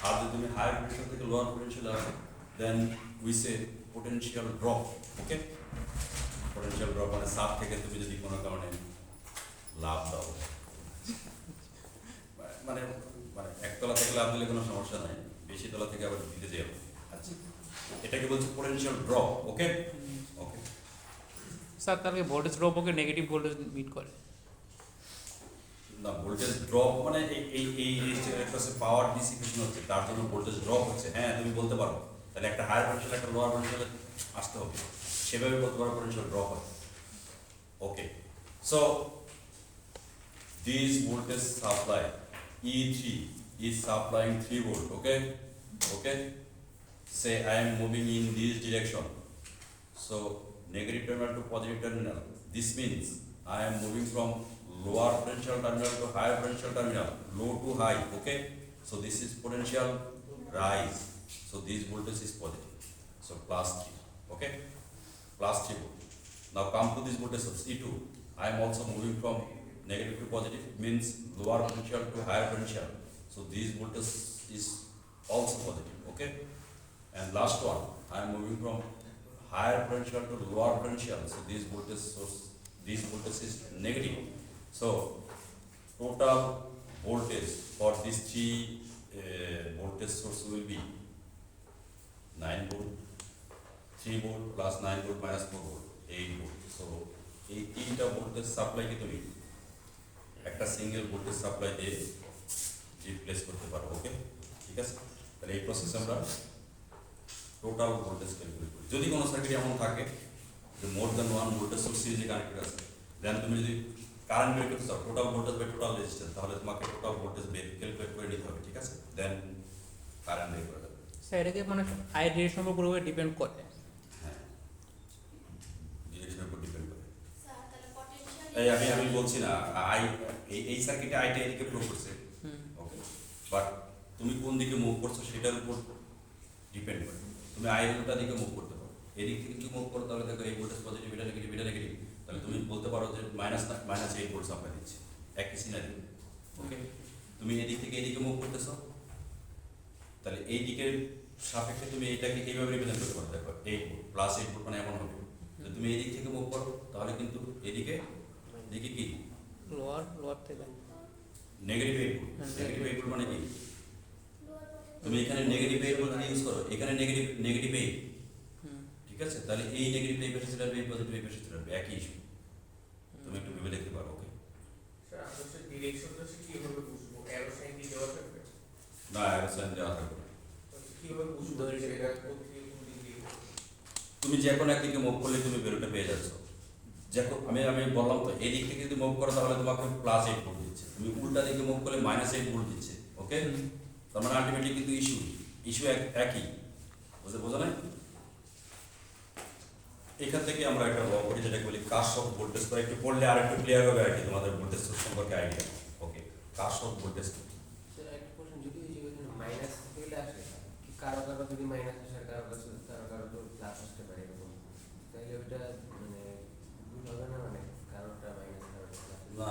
আর যদি তুমি হায়ার পোটেনশিয়াল থেকে লোয়ার পোটেনশিয়াল আসো, then we say potential drop, okay. Potential drop মানে সাব থেকে তুমি যদি কোনো কারণে লাভ দাও, মানে মানে একতলা থেকে লাভ দিলে কোনো সমস্যা নাই, বেশি তলা থেকে আবার দিতে যাও, আচ্ছা, এটাকে বলছে potential drop. Okay okay sir, তাহলে voltage drop okay negative voltage meet করে না, ভোল্টেজ ড্রপ মানে এই একটা পাওয়ার ডিসিপেশন হচ্ছে, তার জন্য ভোল্টেজ ড্রপ হচ্ছে। হ্যাঁ, তুমি বলতে পারো তাহলে একটা হায়ার পোটেনশিয়াল একটা লোয়ার পোটেনশিয়ালে আসতে হবে, সেভাবে বলতে পারো পোটেনশিয়াল ড্রপ হয়। ওকে, so this voltage supply E3 is supplying 3 volt, okay. Say I am moving in this direction, so negative terminal to positive terminal, this means I am moving from lower potential terminal to higher potential terminal, low to high, okay. So this is potential rise, so this voltage is positive, so plus 3, okay, plus 3 volt. Now come to this voltage source E2, I am also moving from negative to positive, means lower potential to higher potential, so this voltage is also positive, okay. And last one, I am moving from higher potential to lower potential, so this voltage is negative. So total voltage for these three voltage source will be 9 volt, 3 volt plus 9 volt minus 4 volt. 8 volt. So এই তিনটা voltage সাপ্লাইকে তুমি একটা single voltage supply দিয়ে replace করতে পারো। ওকে, ঠিক আছে। তাহলে এই প্রসেসে আমরা টোটাল ভোল্টেজ ক্যালকুলেট করি। যদি কোনো সার্কিট এমন থাকে যে more than one voltage source সিরিজে কানেক্টেড আছে, দেন তুমি যদি কারেন্ট বের করতে চাও total voltage by total resistance, তাহলে তোমাকে টোটাল ভোল্টেজ বের ক্যালকুলেট করে নিতে হবে, ঠিক আছে। দেন কারেন্ট বের করা যাবে। স্যার এটাকে মানে আই ডিরেকশন উপর পুরোপুরি ডিপেন্ড করে। হ্যাঁ, ডিরেকশনের উপর ডিপেন্ড করে। স্যার তাহলে এই পটেনশিয়াল আমি বলছি না আই এই সার্কিটে আইটা এদিকে প্রুভ করছে, ওকে, বাট তুমি কোন দিকে মুভ করছো সেটার উপর ডিপেন্ড করে। তুমি আই উল্টা দিকে মুভ করতে পারো, এদিক থেকে কি মুভ করো, তাহলে দেখো এই ভোল্টেজ পজিটিভ, এটা নেগেটিভ, এটা নেগেটিভ, তাহলে তুমি বলতে পারো যে -8 ভোল্ট সাপ্লাই দিচ্ছে, একই সিনারি। ওকে, তুমি এদিক থেকে এদিকে মুভ করতেছো, তাহলে এই দিকের সাপেক্ষে তুমি এটাকে এইভাবে রিপ্রেজেন্ট করতে পারো। দেখো 8 ভোল্ট +8 ভোল্ট মানে এমন হবে। যদি তুমি এই দিক থেকে মুভ করো তাহলে কিন্তু এদিকে দিকে কি লোয়ার থেকে নেগেটিভ 8 ভোল্ট। নেগেটিভ 8 ভোল্ট মানে কি, তুমি এখানে নেগেটিভ 8 ভোল্ট ইউজ করো, এখানে নেগেটিভ 8, ঠিক আছে। তাহলে এই নেগেটিভ এই পাশে চলে আসবে, এই পজিটিভ এই পাশে চলে আসবে, একই ইস্যু। তুমি একটু ভেবে দেখতে পারো। ওকে স্যার আসলে ডিরেকশনটা সে কিভাবে বুঝবো? অ্যারো সাইন দিয়ে দেওয়া থাকবে? না, অ্যারো সাইন দেওয়া থাকবে না। কিভাবে বুঝবো ধরে সেটা রাখবে। কোন দিকে কোন দিক দিয়ে? তুমি যে কোনো একদিকে মুভ করলে তুমি বেরোটা পেয়ে যাচ্ছ। আমি বললাম তো, এই দিক থেকে যদি মুভ করো তাহলে তোমাকে +8 ভোল্ট দিচ্ছে, তুমি উল্টা দিকে মুভ করলে -8 ভোল্ট দিচ্ছে। ওকে, তার মানে আলটিমেটলি কিন্তু ইস্যু একই। বোঝা নাই? এখান থেকে আমরা একটা ল করি যেটাকে বলি কারশফ ভোল্টেজ ল। একটু পড়লে আর একটু ক্লিয়ার হবে আর কি তোমাদের ভোল্টেজ সোর্স সম্পর্কে আইডিয়া। ওকে, কারশফ ভোল্টেজ ল। স্যার একটা কোশ্চেন, যদি ওই যে মাইনাস থেকে আসে, কি কারো কারো যদি মাইনাস আসে আর কারো কারো তো প্লাস আসতে পারে এরকম, তাহলে ওইটা মানে ভুল হবে না? মানে কারোটা মাইনাস কারোটা প্লাস? না,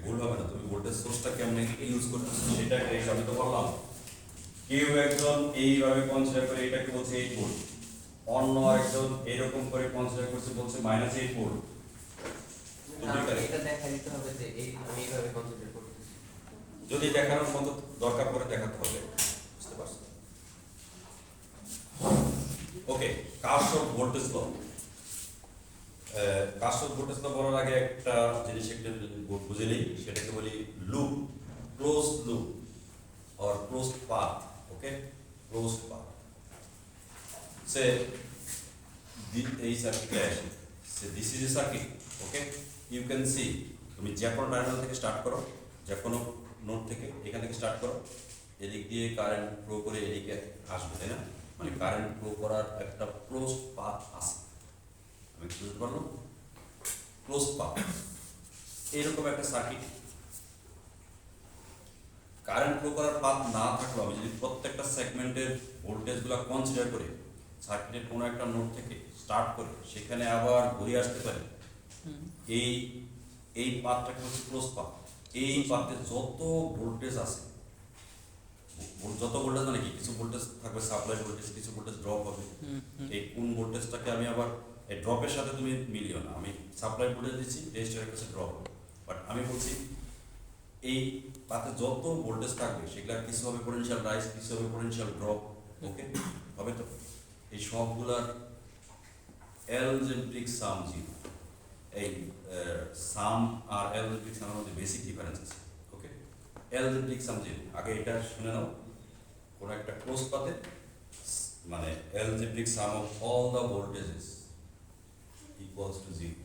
ভুল হবে না। তুমি ভোল্টেজ সোর্সটা কেমনে ইউজ করতেছো সেটা আমি তো বললাম। কেউ একজন এইভাবে কনসিডার করে এটাকে বলছে 8 ভোল্ট, অন্য একজন এরকম করে কনসিডার করছে বলছে -8 ভোল্ট। কারণ এটা দেখা দিতে হবে যে এই আমি এইভাবে কনসিডার করতেছি। যদি দেখানোর মতো দরকার পড়ে দেখাতে হবে, বুঝতে পারছো? ওকে, কারশফ ভোল্টেজ ল। কারশফ ভোল্টেজ ল বলার আগে একটা জিনিস একটু বুঝে নিই, সেটাকে বলি loop, closed loop or closed path. Okay, closed path. সে এই সার্কিটে আসে, say this is a circuit. Okay, you can see, তুমি যে কোনো টার্মিনাল থেকে স্টার্ট করো, যে কোনো নোড থেকে, এখান থেকে স্টার্ট করো, এদিক দিয়ে কারেন্ট ফ্লো করে এদিকে আসবে, তাই না? মানে কারেন্ট ফ্লো করার একটা ক্লোজড পাথ আছে। আমি বুঝতে পারলাম, ক্লোজড পাথ এইরকম একটা সার্কিট। কারেন্ট ফ্লো করার পাথ না থাকলেও আমি যদি প্রত্যেকটা সেগমেন্টের ভোল্টেজগুলো কনসিডার করে সার্কিটের কোনো একটা নোড থেকে স্টার্ট করে সেখানে আবার ঘুরে আসতে পারি, এই পাথটাকে হচ্ছে ক্লোজ পাথ। এই পাথে যত ভোল্টেজ আছে, যত ভোল্টেজ মানে কি, কিছু ভোল্টেজ থাকবে সাপ্লাই ভোল্টেজ, কিছু ভোল্টেজ ড্রপ হবে। এই কোন ভোল্টেজটাকে আমি আবার এই ড্রপের সাথে তুমি মিলিও না, আমি সাপ্লাই ভোল্টেজ দিচ্ছি, রেজিস্টারের কাছে ড্রপ হবে, বাট আমি বলছি এই পাথে যত ভোল্টেজ থাকবে সেগুলা কিছু হবে পোটেনশিয়াল রাইজ, কিছু হবে পোটেনশিয়াল ড্রপ। ওকে, হবে তো? এই সবগুলার অ্যালজেব্রিক সাম 0। এই সাম আর অ্যালজেব্রিক সামের মধ্যে বেসিক ডিফারেন্স আছে। ওকে, অ্যালজেব্রিক সাম 0, আগে এটা শুনে নাও। কোনো একটা ক্লোজ পাথে মানে algebraic sum of all the voltages equals to 0।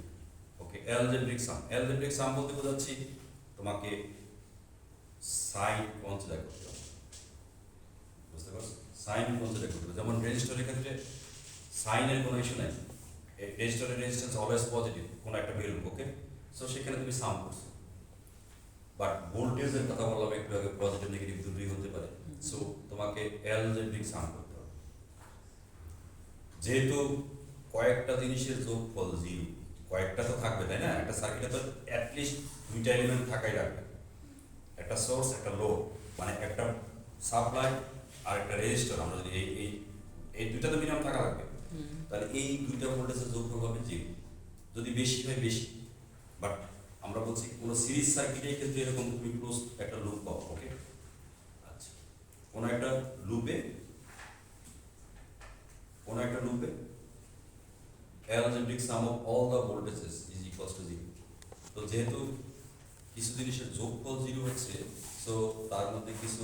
Okay, algebraic sum বলতে বোঝাচ্ছি তোমাকে সাইন কনসিডার করতে হবে, বুঝতে পারছো? সাইন কনসিডার করতে হবে। যেমন রেজিস্টারের ক্ষেত্রে সাইনের কোনো ইস্যু নাই, রেজিস্টারের রেজিস্ট্যান্স অলওয়েজ পজিটিভ, কোনো একটা ভ্যালু। ওকে, সো সেখানে তুমি সাম করছো। বাট ভোল্টেজের কথা বললাম একটু আগে, পজিটিভ নেগেটিভ দুটোই হতে পারে। সো তোমাকে অ্যালজেব্রিক সাম করতে হবে। যেহেতু কয়েকটা জিনিসের যোগফল 0, কয়েকটা তো থাকবে, তাই না? একটা সার্কিটে তো অ্যাটলিস্ট দুইটা এলিমেন্ট থাকাই লাগবে, একটা সোর্স, একটা লোড, মানে একটা সাপ্লাই আর একটা রেজিস্টার। আমরা যদি এই দুইটা তো মিনিমাম থাকা লাগবে, তাহলে এই দুইটা ভোল্টেজের যোগফল হবে 0। যদি বেশি হয় বেশি, বাট আমরা বলছি কোনো সিরিজ সার্কিটের ক্ষেত্রে এরকম তুমি ক্লোজ একটা লুপ পাও। ওকে, আচ্ছা, কোনো একটা লুপে all the voltages is equals to 0. তো যেহেতু কিছু জিনিসের যোগফল 0 হচ্ছে, সো তার মধ্যে কিছু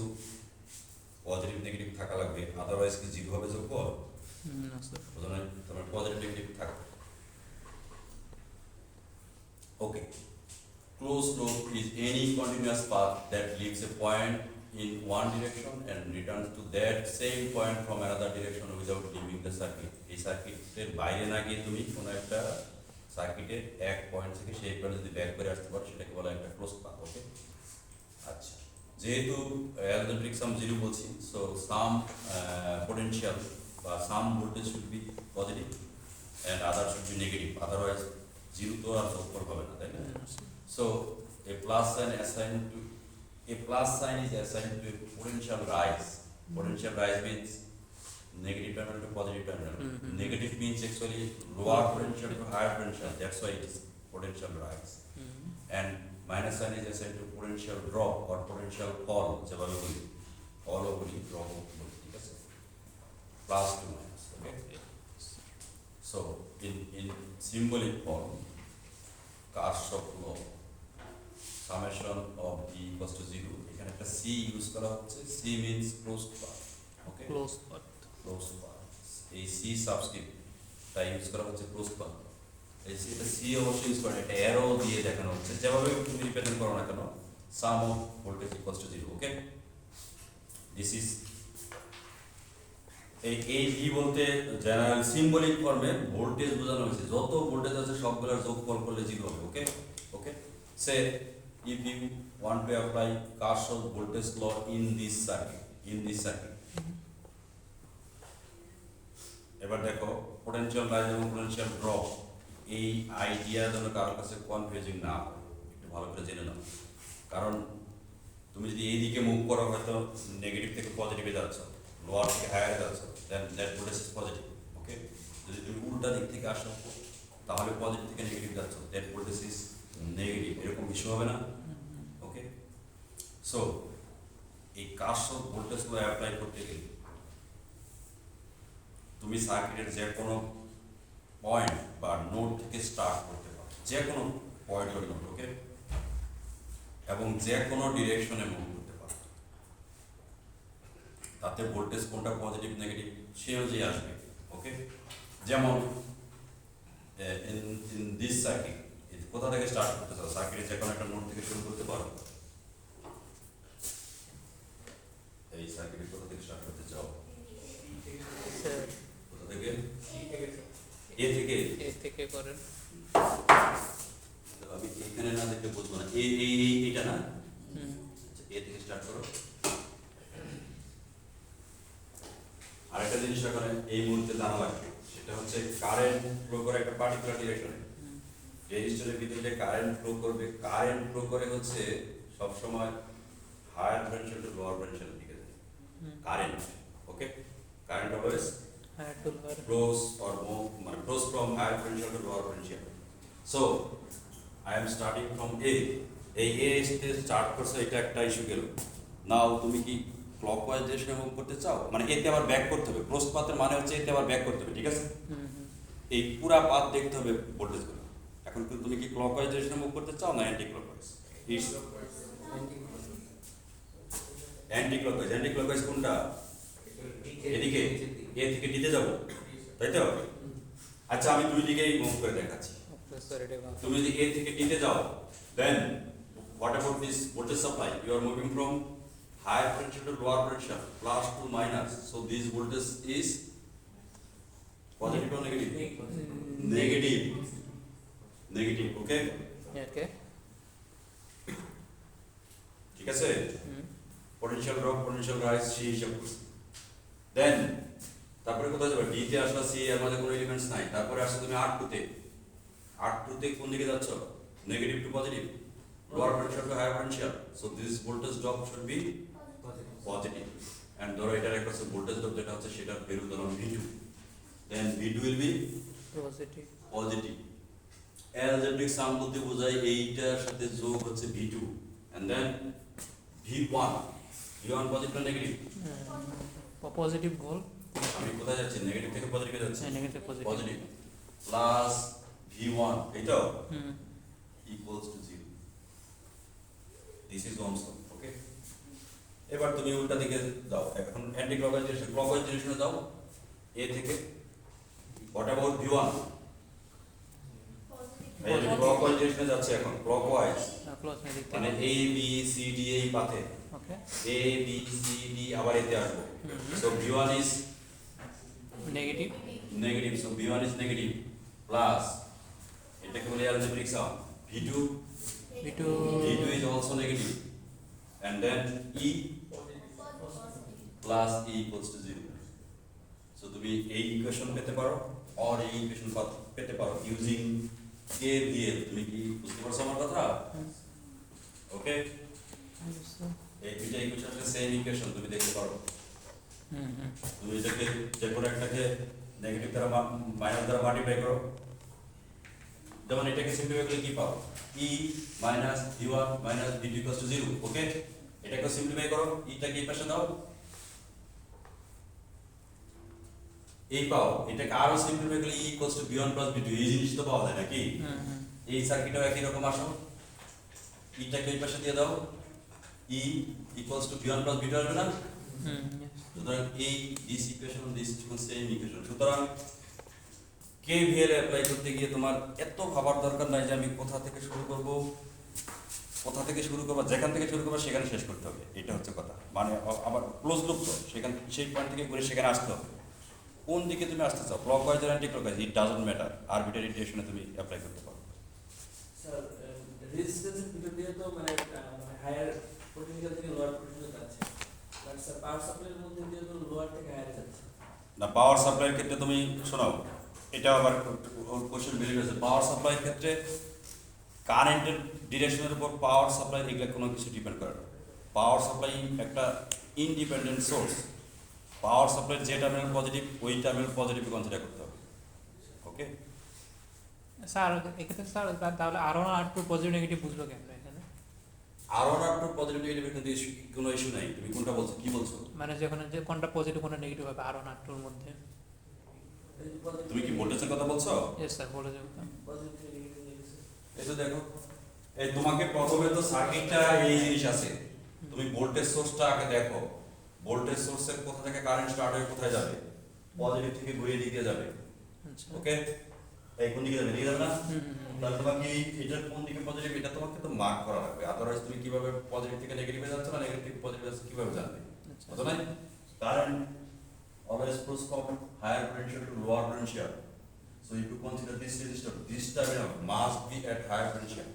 পজিটিভ নেগেটিভ থাকা লাগবে, আদারওয়াইজ কি 0 হবে যোগফল? না স্যার। বুঝলেন? তোমার পজিটিভ নেগেটিভ থাকবে। ওকে, closed loop is any continuous path that leaves a point in one direction and returns to that same point from another direction without leaving the circuit. এই সার্কিটের বাইরে না গিয়ে তুমি কোনো একটা সার্কিটের এক পয়েন্ট থেকে সেই পয়েন্টে যদি ব্যাক করে আসতে পারো সেটাকে বলা একটা ক্লোজড পাথ। ওকে, আচ্ছা, যেহেতু অ্যালজেব্রিক সাম 0 বলছি, সো সাম পোটেনশিয়াল বা some voltage should be positive and other should be negative, otherwise 0 তো আর যোগফল হবে না, তাই না? So a plus sign is assigned to a potential rise. Potential rise means negative terminal to positive terminal. Negative means actually lower potential to higher potential. That's why it is potential rise. And minus sign is assigned to potential drop or potential fall. যেভাবে বলি, fall ও বলি, drop ও বলি, ঠিক আছে? Plus to minus. Okay. So in symbolic form, Kirchhoff law, summation of E equals to 0, এখানে একটা C use করা হচ্ছে, C means closed path, okay? Close path. Closed path, এই C সাবস্ক্রিপ্ট তাই ইউজ করা হচ্ছে closed path। এই এটা C অবশ্যই ইউজ করে, একটা অ্যারো দিয়ে দেখানো হচ্ছে, যেভাবে তুমি রিপ্রেজেন্ট করো না কেন, sum of voltage equals to 0, okay? This is এই ভি বলতে জেনারেল সিম্বলিক ফর্মে ভোল্টেজ বোঝানো হয়েছে, যত ভোল্টেজ আছে সবগুলোর যোগফল করলে 0 হবে। ওকে, ওকে, সে if you want to apply Kirchhoff's voltage law in this circuit, এবার দেখো পোটেনশিয়াল রাইজ এবং পোটেনশিয়াল ড্রপ, এই আইডিয়া যেন কারোর কাছে কনফিউজিং না হয়, একটু ভালো করে জেনে নাও। কারণ তুমি যদি এই দিকে মুভ করো, হয়তো নেগেটিভ থেকে পজিটিভে যাচ্ছ, লোয়ার থেকে হায়ারে যাচ্ছ, দেন দ্যাট ভোল্টেজ ইজ পজিটিভ। ওকে, যদি তুমি উল্টা দিক থেকে আসো তাহলে পজিটিভ থেকে নেগেটিভ যাচ্ছ, দ্যাট ভোল্টেজ ইজ নেগেটিভ, এরকম ইস্যু হবে না? ওকে, সো এই কার্শফ ভোল্টেজ ল অ্যাপ্লাই করতে গেলে তুমি সার্কিটের যে কোনো পয়েন্ট বা নোড থেকে স্টার্ট করতে পারো, যে কোনো পয়েন্টের নোড, ওকে, এবং যে কোনো ডিরেকশনে মুভ করতে পারো, তাতে ভোল্টেজ কোনটা পজিটিভ নেগেটিভ সে অনুযায়ী আসবে। ওকে, যেমন ইন দিস সার্কিট, কোথা থেকে স্টার্ট করতে চাও, সার্কিটের যে কোনো একটা নোড থেকে শুরু করতে পারো। এই সার্কিটের কোথা থেকে স্টার্ট করতে চাও? কোথা থেকে? এ থেকে। এ থেকে করেন। আমি এখানে না দেখলে বুঝবো না, এইটা না, এ থেকে স্টার্ট করো। আরেকটা জিনিস এখানে এই মুহূর্তে জানা লাগবে, সেটা হচ্ছে কারেন্ট ফ্লো করে একটা পার্টিকুলার ডিরেকশনে। রেজিস্টরের ভিতরে যে কারেন্ট ফ্লো করবে, কারেন্ট ফ্লো করে হচ্ছে সবসময় হায়ার পোটেনশিয়াল টু লোয়ার পোটেনশিয়ালের দিকে যায় current. Okay, current always higher to lower. flows or move, flows from higher potential to lower potential. So I am starting from A. এই A তে start করছে, এটা একটা ইস্যু গেল। নাও তুমি কি ক্লকওয়াইজ ডিরেকশনে মুভ করতে চাও, মানে এতে আবার ব্যাক করতে হবে, ক্লোজ পাথের মানে হচ্ছে এতে আবার ব্যাক করতে হবে, ঠিক আছে? এই পুরা পাথ দেখতে হবে ভোল্টেজগুলো। এখন তুমি কি ক্লকওয়াইজ ডিরেকশনে মুভ করতে চাও না anti clockwise? Anti clockwise. Anti clockwise কোনটা? এদিকে, এ থেকে ডিতে যাব, তাই তো? আচ্ছা, আমি দুই দিকেই মুভ করে দেখাচ্ছি। তুমি যদি এ থেকে ডিতে যাও, দেন what about this voltage supply? You are moving from higher potential to lower potential, plus to minus. So this voltage is positive or negative? Negative. Negative. Okay? ওকে, ঠিক আছে? Potential drop, potential rise, সেই হিসাব করছি। দেন তারপরে কোথায় যাবে? D তে আসলে সি এর মধ্যে কোনো এলিমেন্টস নাই, তারপরে আসলে তুমি আর টু তে। আর টু তে কোন দিকে যাচ্ছ? Negative to positive, lower potential to higher potential. So this voltage drop should be positive. And ধরো এটার একটা ভোল্টেজ ড্রপ যেটা হচ্ছে সেটার ভ্যালু ধরো V2, then V2 will be positive. Positive. Algebraic sum বলতে বোঝায় এইটার সাথে যোগ হচ্ছে V2 and then V1 positive না নেগেটিভ? পজিটিভ ভোল। আমি কোথায় যাচ্ছি? নেগেটিভ থেকে পজিটিভে যাচ্ছি। Negative positive. Positive plus V1 এটাও হুম equals to 0. This is Ohm's law, okay? এবার তুমি উল্টা দিকে যাও, এখন অ্যান্টি ক্লকওয়াইজ ডিরেকশনে যাও, এ থেকে হোয়াট অ্যাবাউট V1? এই ক্লকওয়াইজ ডিরেকশনে যাচ্ছে এখন, ক্লকওয়াইজ ক্লোজ মে দেখতে মানে A B C D এই পাথে, ওকে A B C D আবার এতে আসবো, হুম so V1 is negative negative, so V1 is negative plus এটাকে বলে algebraic sum, V2 V2 is also negative, and then E plus E equals to 0. So তুমি এই equation পেতে পারো or এই ইকুয়েশন পেতে পারো ইউজিং KVL. তুমি কি বুঝতে পারছো আমার কথা? ওকে, এই দুইটা ইকুয়েশনের সেম ইকুয়েশন তুমি দেখতে পারো। হুম হুম তুমি এটাকে যে কোনো একটাকে নেগেটিভ দ্বারা মাইনাস দ্বারা মাল্টিপ্লাই করো, যেমন এটাকে সিম্পলিফাই করলে কি পাও? E minus V1 minus V2 equals to 0, ওকে? এটাকে সিম্পলিফাই করো, এটাকে এই পাশে দাও, এই পাও, এটাকে আরো সিম্পলিফাই করলে E equals to V1 plus V2, এই জিনিস তো পাওয়া যায় নাকি? হুম হুম এই সার্কিটও একই রকম আসো, এটাকে এই পাশে দিয়ে দাও, E equals to V1 plus V2 আসবে না? হুম সুতরাং এই this equation this same equation. সুতরাং কেভিএল অ্যাপ্লাই করতে গিয়ে তোমার এত ভাবার দরকার নাই যে আমি কোথা থেকে শুরু করব, যেখান থেকে শুরু করবো সেখানে শেষ করতে হবে, এটা হচ্ছে কথা। মানে আবার ক্লোজ লুপ তো, সেই পয়েন্ট থেকে ঘুরে সেখানে আসতে হবে। কোন দিকে তুমি আসতে চাও, ক্লকওয়াইজ আর anti clockwise, it doesn't matter, arbitrary ডিরেকশনে তুমি অ্যাপ্লাই করতে পারো। স্যার রেজিস্ট্যান্সের ভিতর দিয়ে তো মানে হায়ার পোটেনশিয়াল থেকে লোয়ার পোটেনশিয়াল যাচ্ছে, বাট স্যার পাওয়ার সাপ্লাইয়ের মধ্যে দিয়ে তো লোয়ার থেকে হায়ার যাচ্ছে। না, পাওয়ার সাপ্লাইয়ের ক্ষেত্রে তুমি শোনাও, এটা আবার কোশ্চেন বেরিয়ে গেছে। পাওয়ার সাপ্লাইয়ের ক্ষেত্রে কারেন্টের ডিরেকশনের উপর পাওয়ার সাপ্লাই এগুলো কোনো কিছু ডিপেন্ড করে না। পাওয়ার সাপ্লাই একটা ইন্ডিপেন্ডেন্ট সোর্স, পাওয়ার সাপ্লাই যে টার্মিনাল পজিটিভ ওই টার্মিনাল পজিটিভ কনসিডার করতে হবে, ওকে? স্যার এক্ষেত্রে স্যার তাহলে R1 R2 পজিটিভ নেগেটিভ বুঝলো কেমন এখানে? আর ওর আর পজিটিভ নেগেটিভ কিন্তু কোনো ইস্যু নাই। তুমি কোনটা বলছো, কি বলছো? মানে যেখানে যে কোনটা পজিটিভ কোনটা নেগেটিভ হবে R1 R2 এর মধ্যে? তুমি কি ভোল্টেজের কথা বলছো? ইয়েস স্যার বলে যাও। পজিটিভ নেগেটিভ নেগেটিভ এই তো দেখো, এই তোমাকে প্রথমে তো সার্কিটটা এই জিনিস আছে, তুমি ভোল্টেজ সোর্সটা আগে দেখো, ভোল্টেজ সোর্সের কোথা থেকে কারেন্ট স্টার্ট হয়ে কোথায় যাবে, পজিটিভ থেকে ঘুরিয়ে দিকে যাবে, আচ্ছা ওকে? এই কোন দিকে যাবে, দিকে যাবে না? হুম হুম তাহলে তোমাকে এটা কোন দিকে পজিটিভ এটা তোমাকে তো মার্ক করা লাগবে, আদারওয়াইজ তুমি কিভাবে পজিটিভ থেকে নেগেটিভে যাচ্ছ না নেগেটিভ থেকে পজিটিভে যাচ্ছ কিভাবে জানবে? আচ্ছা বুঝো নাই? Current always flows from higher potential to lower potential. So if you consider this resistor, this terminal must be at higher potential,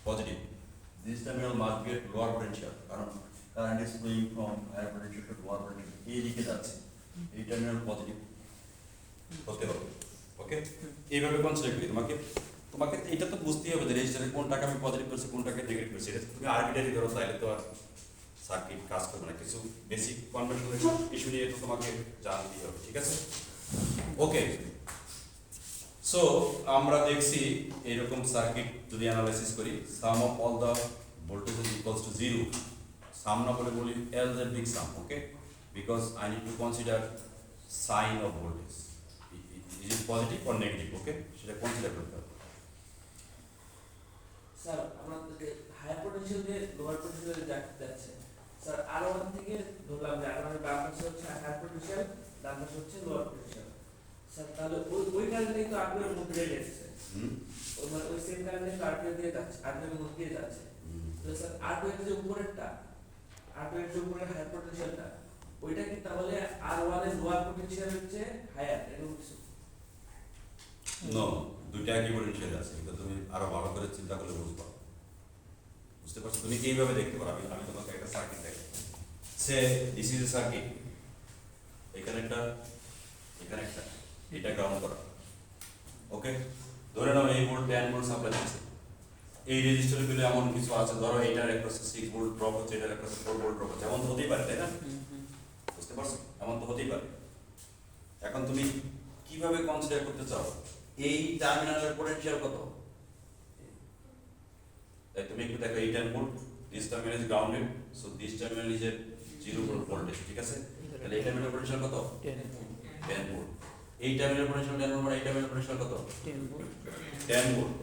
positive. This terminal must be at lower potential. কারণ current is flowing from higher potential to lower potential. এই দিকে যাচ্ছে, এই terminal positive হতে হবে, ওকে? এইভাবে consider করি। তোমাকে এটা তো বুঝতেই হবে যে রেজিস্টারে কোনটাকে আমি পজিটিভ করছি কোনটাকে নেগেটিভ করছি। এটা তুমি আরবিটারি করো তাইলে তো আর সার্কিট কাজ করবে না। কিছু বেসিক কনভেনশনাল ইস্যু নিয়ে তো তোমাকে জানতেই হবে, ঠিক আছে? ওকে, সো আমরা দেখছি এরকম সার্কিট যদি অ্যানালাইসিস করি, sum of all the voltage is equals to 0, sum না বলে বলি algebraic sum, okay? Because I need to consider sign of voltage, is it positive or negative, okay? সেটা কনসিডার করতে হবে। স্যার আমাদের হায়ার পোটেনশিয়াল দিয়ে lower পোটেনশিয়ালে যাচ্ছে স্যার। R1 থেকে ধরলাম যে R1 এর বাম পাশে হচ্ছে হায়ার পোটেনশিয়াল, ডান পাশে হচ্ছে লোয়ার পোটেনশিয়াল স্যার। তাহলে ওই কারেন্টই তো R2 এর মধ্যে দিয়ে যাচ্ছে, ওই মানে ওই সেম কারেন্টই তো R2 দিয়ে যাচ্ছে, R2 এর মধ্যে দিয়ে যাচ্ছে। তো স্যার R2 এর যে উপরেরটা, R2 এর যে উপরের হায়ার পোটেনশিয়ালটা, ওইটা কি তাহলে R1 এর লোয়ার পোটেনশিয়াল হচ্ছে হায়ার, এরকম কিছু? নো, দুইটা একই পোটেনশিয়াল আছে, কিন্তু তুমি আরো ভালো করে চিন্তা করলে বুঝতে পারছো? তুমি এইভাবে দেখতে পারো। আমি তোমাকে একটা সার্কিট দেখাই, সে দিস ইজ এ সার্কিট, এখানে একটা এটা গ্রাউন্ড করা, ওকে? ধরে নাও এই ভোল্ট 10 ভোল্ট সাপ্লাই দিচ্ছে, এই রেজিস্টারের বিলে এমন কিছু আছে, ধরো এটার অ্যাক্রস 6 ভোল্ট ড্রপ হচ্ছে, এটার অ্যাক্রস 4 ভোল্ট ড্রপ হচ্ছে, এমন তো হতেই পারে, তাই না? বুঝতে পারছো? এমন তো হতেই পারে। এখন তুমি কিভাবে কনসিডার করতে চাও এই টার্মিনালের পোটেনশিয়াল কত? তাই তুমি একটু দেখো, এই 10 volt, this terminal is grounded, so this terminal is A 0 volt voltage, ঠিক আছে? তাহলে এই টার্মিনাল পোটেনশিয়াল কত? 10 ভোল্ট। এই টার্মিনাল পোটেনশিয়াল 10 ভোল্ট মানে এই টার্মিনাল পোটেনশিয়াল কত 10 ভোল্ট 10 ভোল্ট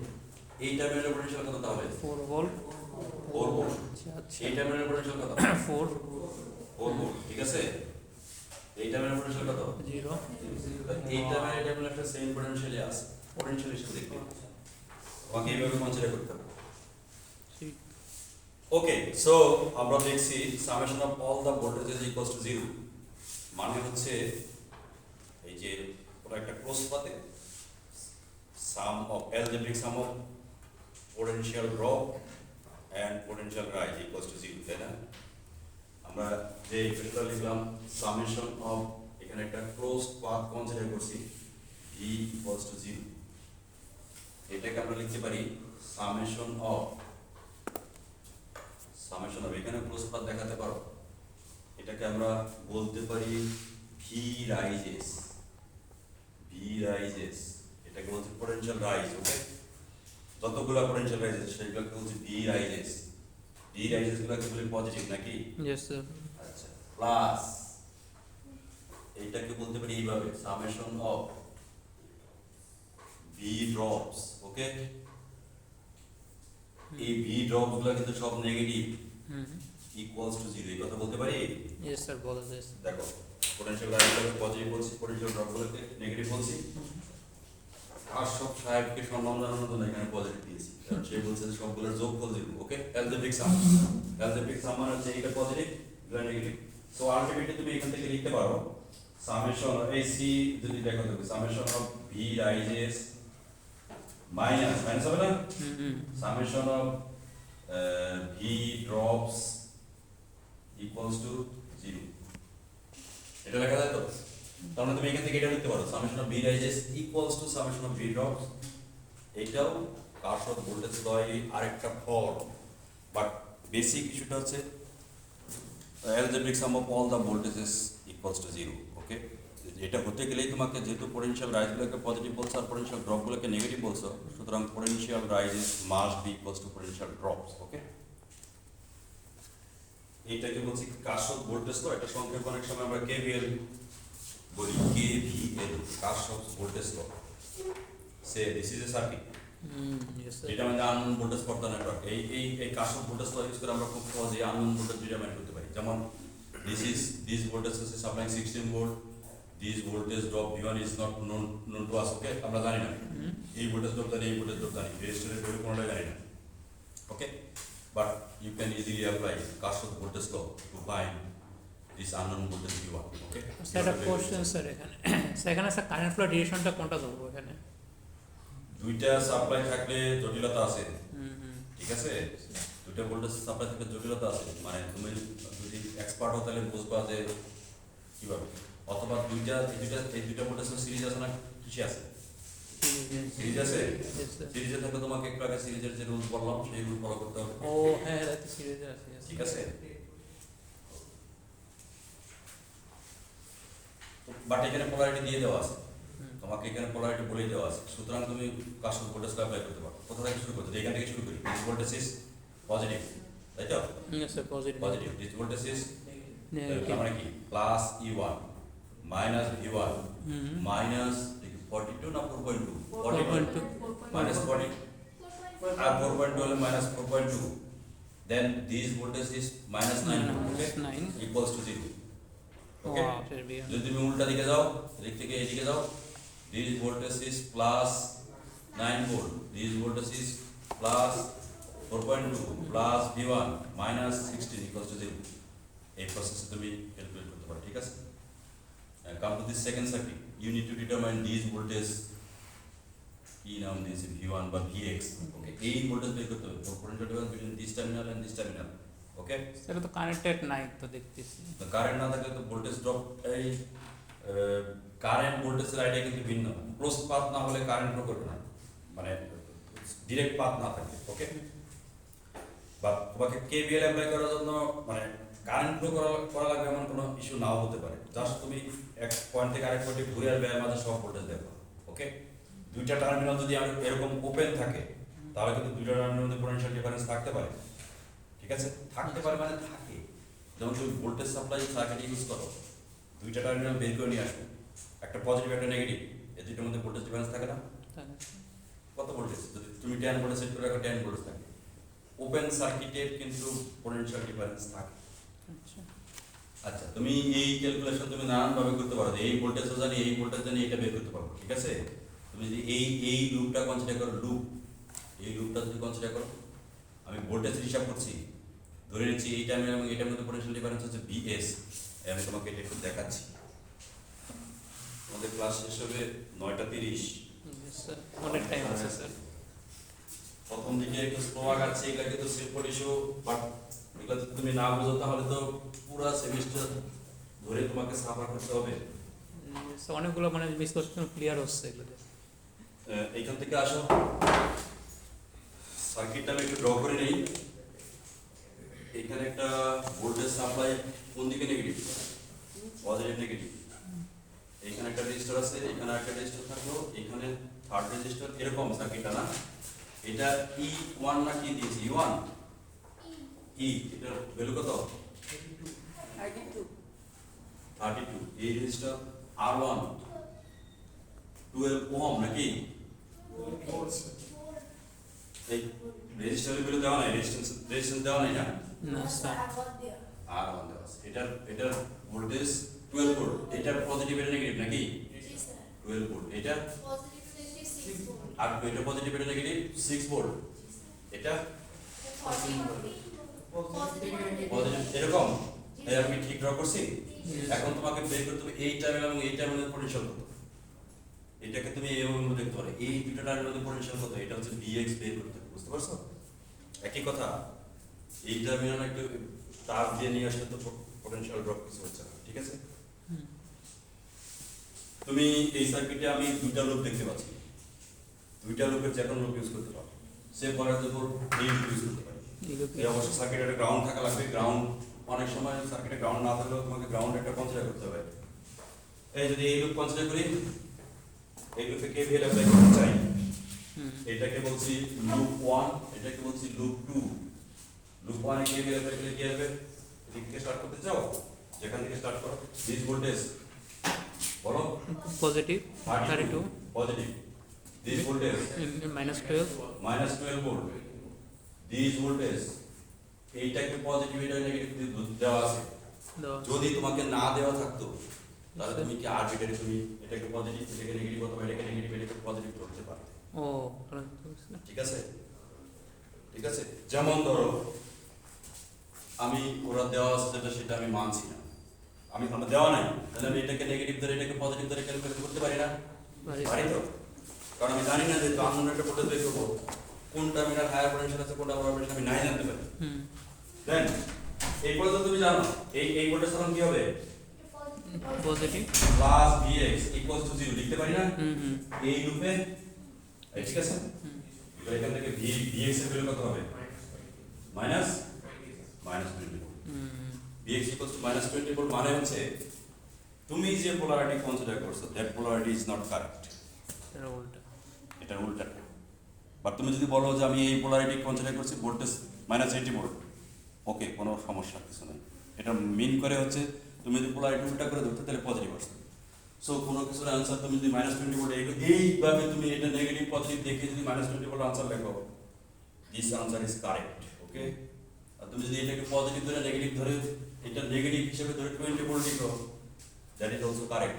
এই টার্মিনাল পোটেনশিয়াল কত তাহলে 4 ভোল্ট 4 ভোল্ট আচ্ছা এই টার্মিনাল পোটেনশিয়াল কত 4 4 ভোল্ট ঠিক আছে এই টার্মিনাল পোটেনশিয়াল কত 0 এই টার্মিনাল একটা সেম পোটেনশিয়ালি আছে পোটেনশিয়াল হিসেবে দেখবে তোমাকে এইভাবে কনসিডার করতে হবে ঠিক ওকে সো আমরা দেখছি summation of all the voltages equals to 0 মানে হচ্ছে এই যে ওটা একটা ক্লোজ পাথে sum of algebraic sum of potential drop and potential rise equals to 0 তাই না আমরা যে ইকুয়েশনটা লিখলাম সামেশন অফ এখানে একটা ক্লোজ পাথ কনসিডার করছি v equals to 0 এটাকে আমরা লিখতে পারি সামেশন অফ এখানে ক্লোজ পাথ দেখাতে পারো এটাকে আমরা বলতে পারি v rises এটাকে বলছে পোটেনশিয়াল রাইজ ওকে যতগুলো পোটেনশিয়াল রাইজ আছে সেগুলোকে বলছে v rises গুলোকে বলি পজিটিভ নাকি ইয়েস স্যার আচ্ছা প্লাস এইটাকে বলতে পারি এইভাবে সামেশন অফ v drops ওকে এই v drops গুলো কিন্তু সব নেগেটিভ ইকুয়ালস টু 0 এই কথা বলতে পারি ইয়েস স্যার বলা যায় দেখো পোটেনশিয়াল রাইজগুলোকে পজিটিভ বলছি পোটেনশিয়াল ড্রপগুলোকে নেগেটিভ বলছি আর সব সাহেবকে সম্মান জানানোর জন্য এখানে পজিটিভ দিয়েছি কারণ সে বলছে যে সবগুলোর যোগফল 0 ওকে অ্যালজেব্রিক সাম মানে হচ্ছে এটা পজিটিভ এটা নেগেটিভ সো আলটিমেটলি তুমি এখান থেকে লিখতে পারো সামেশন এই সি যদি দেখো দেখো summation of V rises minus হবে না summation of V drops equals to 0 এটা লেখা যায় তো তাহলে তুমি এখান থেকে এটা লিখতে পারো summation of V rises equals to summation of V drops এটাও কার্শফ ভোল্টেজ ল এর আরেকটা ফর্ম বাট বেসিক ইস্যুটা হচ্ছে algebraic sum of all the voltages equals to 0 ওকে এটা হতে গেলেই তোমাকে যেহেতু পোটেনশিয়াল রাইজগুলোকে পজিটিভ বলছো আর পোটেনশিয়াল ড্রপগুলোকে নেগেটিভ বলছো সুতরাং potential rises must be equals to potential drops okay এইটাকে বলছি কার্শফ ভোল্টেজ ল এটা সংক্ষেপে অনেক সময় আমরা কেভিএল বলি KVL Kirchhoff voltage law say this is a circuit yes sir এটা মানে unknown voltage for the network এই কার্শফ ভোল্টেজ ল ইউজ করে আমরা খুব সহজেই আননোন ভোল্টেজ ডিটারমাইন করতে পারি যেমন this voltage is supplying 16 volt this voltage drop v1 is not known to us okay আমরা জানি না এই ভোল্টেজ ড্রপ জানি এই ভোল্টেজ ড্রপ জানি রেজিস্টারের ভ্যালু কোনটা জানি না okay but you can easily apply Kirchhoff voltage law to find this unknown voltage v1 okay sir একটা কোশ্চেন স্যার এখানে সেখানে স্যার কারেন্ট ফ্লো ডিরেকশনটা কোনটা ধরবো এখানে দুইটা সাপ্লাই থাকলে জটিলতা আছে ঠিক আছে দুইটা ভোল্টেজ সাপ্লাই থাকলে জটিলতা আছে মানে তুমি যদি এক্সপার্ট হও তাহলে বুঝবা যে কিভাবে অথবা এই দুইটা ভোল্টেজ সিরিজ আছে না কিসে আছে সিরিজ আছে সিরিজে থাকলে তোমাকে একটু আগে সিরিজের যে রুল বললাম সেই রুল ফলো করতে হবে ও হ্যাঁ এটা তো সিরিজে আছে ঠিক আছে বাট এখানে পোলারিটি দিয়ে দেওয়া আছে তোমাকে এখানে পোলারিটি বলে দেওয়া আছে সুতরাং তুমি কার্শফ ভোল্টেজ ল অ্যাপ্লাই করতে পারো কোথা থেকে শুরু করতে এখান থেকে শুরু করি দিস ভোল্টেজ ইজ পজিটিভ তাই তো yes sir positive this voltage is negative মানে কি plus E1 minus V1 minus 42 না 4.2 42 মাইনাস 40 আর 4.2 হলে minus 4.2 then this voltage is minus 9 okay 9 equals to 0 okay wow sir বিয়ার যদি তুমি উল্টা দিকে যাও এদিক থেকে এদিকে যাও this voltage is plus 9 volt this voltage is plus 4.2 plus V1 minus 16 equals to 0 এই প্রসেসে তুমি ক্যালকুলেট করতে পারো ঠিক আছে come to this second circuit you need to determine this voltage কি নাম দিয়েছে V1 বা Vx okay এই ভোল্টেজ বের করতে হবে potential difference between this terminal and this terminal okay সেটা তো কানেক্টেড নাই তো দেখতেছি তো কারেন্ট না থাকলে তো ভোল্টেজ ড্রপ এই কারেন্ট ভোল্টেজের আইডিয়া কিন্তু ভিন্ন ক্লোজ পাথ না হলে কারেন্ট ফ্লো করবে না মানে ডাইরেক্ট পাথ না থাকলে ওকে বা তোমাকে কেভিএল অ্যাপ্লাই করার জন্য মানে কারেন্ট ফ্লো করা লাগবে এমন কোনো ইস্যু নাও হতে পারে জাস্ট তুমি এক পয়েন্ট থেকে আরেক পয়েন্টে ঘুরে আসবে এর মাঝে সব ভোল্টেজ দেখো ওকে দুইটা টার্মিনাল যদি এরকম ওপেন থাকে তাহলে কিন্তু দুইটা টার্মিনাল মধ্যে পোটেনশিয়াল ডিফারেন্স থাকতে পারে ঠিক আছে থাকতে পারে মানে থাকে যেমন তুমি ভোল্টেজ সাপ্লাই সার্কিট ইউজ করো দুইটা টার্মিনাল বের করে নিয়ে আসবে একটা পজিটিভ একটা নেগেটিভ, এই দুটোর মধ্যে ভোল্টেজ ডিফারেন্স থাকে না? তাহলে কত ভোল্টেজ? যদি তুমি 10 ভোল্টে সেট করে রাখো 10 ভোল্ট থাকে। ওপেন সার্কিটের কিন্তু পোটেনশিয়াল ডিফারেন্স থাকে। আচ্ছা আচ্ছা, তুমি এই ক্যালকুলেশন তুমি নানানভাবে করতে পারো, এই ভোল্টেজও জানি, এই ভোল্টেজ জানি, এটা বের করতে পারো, ঠিক আছে? তুমি যদি এই লুপটা কনসিডার করো, এই লুপটা যদি কনসিডার করো, আমি ভোল্টেজ হিসাব করছি, ধরে নিচ্ছি এই টাইমে এবং এটার মধ্যে পোটেনশিয়াল ডিফারেন্স হচ্ছে ভিএস। আমি তোমাকে এটা একটু দেখাচ্ছি। আমাদের ক্লাস শেষ হবে 9:30। স্যার অনেক টাইম আছে স্যার। প্রথম দিকে একটু স্লো আগাচ্ছে, এগুলা কিন্তু সিম্পল ইস্যু, বাট এগুলা যদি তুমি না বুঝো তাহলে তো পুরো সেমিস্টার ধরে তোমাকে সাফার করতে হবে। স্যার অনেকগুলো মানে মিসকনসেপশন ক্লিয়ার হচ্ছে এগুলো। এইখান থেকে আসো, সার্কিটটা আমি একটু ড্র করে নেই। এখানে একটা ভোল্টেজ সাপ্লাই কোন দিকে নেগেটিভ, পজিটিভ নেগেটিভ। এখানে একটা রেজিস্টার আছে, এখানে একটা রেজিস্টার থাকলো, এখানে থার্ড রেজিস্টার, এরকম সার্কিটটা না? এটা E1 না কি দিয়েছি? E1 এটার ভ্যালু কত? 32। এই রেজিস্টার R1 12 ওহম নাকি? এই রেজিস্টারের ভ্যালু দেওয়া নাই, রেজিস্ট্যান্স দেওয়া নাই না? না স্যার R1 দেওয়া আছে। এটার ভোল্টেজ 12 ভোল্ট। এটার পজিটিভ এর নেগেটিভ নাকি? 12 ভোল্ট। এটা আর এটা পজিটিভ এর নেগেটিভ 6 ভোল্ট। এটা পজিটিভ, এরকম। এই আমি ঠিক ড্র করছি। এখন তোমাকে বের করতে হবে এই টার্মিনাল এবং এই টার্মিনালের পোটেনশিয়াল কত। এটাকে তুমি এইভাবে মধ্যে দেখতে পারো, এই দুটো টার্মিনালের মধ্যে পোটেনশিয়াল কত, এটা হচ্ছে Vx বের করতে হবে, বুঝতে পারছো? একই কথা, এই টার্মিনাল একটু তার দিয়ে নিয়ে আসলে তো পোটেনশিয়াল ড্রপ কিছু হচ্ছে না, ঠিক আছে? তুমি এই সার্কিটে আমি দুইটা লুপ দেখতে পাচ্ছি, দুইটা লুপের যে কোনো লুপ ইউজ করতে পারো। সে পরে যখন এই লুপ ইউজ করতে পারি, এই অবশ্যই সার্কিটের গ্রাউন্ড থাকা লাগবে। গ্রাউন্ড অনেক সময় সার্কিটে গ্রাউন্ড না থাকলেও তোমাকে গ্রাউন্ড একটা কনসিডার করতে হবে। এই যদি এই লুপ কনসিডার করি, এই লুপে কেভিএল অ্যাপ্লাই করতে চাই, এটাকে বলছি লুপ 1, এটাকে বলছি লুপ 2। লুপ 1 এ কেভিএল অ্যাপ্লাই করলে কি হবে? এদিক থেকে স্টার্ট করতে চাও, যেখান থেকে স্টার্ট করো, দিস ভোল্টেজ বলো positive 32 positive, this voltage -12 -12 volt, this voltage. এইটাকে পজিটিভ এটা নেগেটিভ দেওয়া আছে। যদি তোমাকে না দেওয়া থাকতো তাহলে তুমি কি আরবিটারি তুমি এটাকে পজিটিভ এটাকে নেগেটিভ অথবা এটাকে নেগেটিভ এটাকে পজিটিভ করতে পারতে। ও ঠিক আছে, ঠিক আছে। যেমন ধরো আমি ওরা দেওয়া আছে যেটা সেটা আমি মানছি না, আমি আমার দেওয়া নাই, তাহলে আমি এটাকে নেগেটিভ ধরে এটাকে পজিটিভ ধরে ক্যালকুলেট করতে পারি না? পারি তো, কারণ আমি জানি না যে তো আমি একটা ভোল্টেজ বের করবো, কোন টার্মিনাল হায়ার পোটেনশিয়াল আছে কোনটা লোয়ার পোটেনশিয়াল আমি নাই জানতে পারি। দেন এই পর্যন্ত তুমি জানো এই ভোল্টেজ তখন কি হবে? Positive plus Vx equals to 0 লিখতে পারি না? এই লুপে ঠিক আছে। এবার এখান থেকে Vx এর ভ্যালু কত হবে? Minus 20 volt. Vx equals to -20 volt মানে হচ্ছে তুমি যে পোলারিটি কনসিডার করছো that polarity is not correct, এটা উল্টা। এটা উল্টা। বাট তুমি যদি বলো যে আমি এই পোলারিটি কনসিডার করছি ভোল্টেজ -80 ভোল্ট, ওকে, কোনো সমস্যা কিছু নেই। এটা মিন করে হচ্ছে তুমি যদি পোলারিটি উল্টা করে ধরতে তাহলে পজিটিভ আসবে। সো কোনো কিছুর আনসার তুমি যদি -20 ভোল্ট এইভাবে তুমি এটা নেগেটিভ পজিটিভ দেখে যদি -20 ভোল্ট আনসার লেখো, দিস আনসার ইজ কারেক্ট, ওকে। আর তুমি যদি এটাকে পজিটিভ ধরে নেগেটিভ ধরে এটা নেগেটিভ হিসেবে ধরে 20 ভোল্ট লিখো, দ্যাট ইজ অলসো কারেক্ট,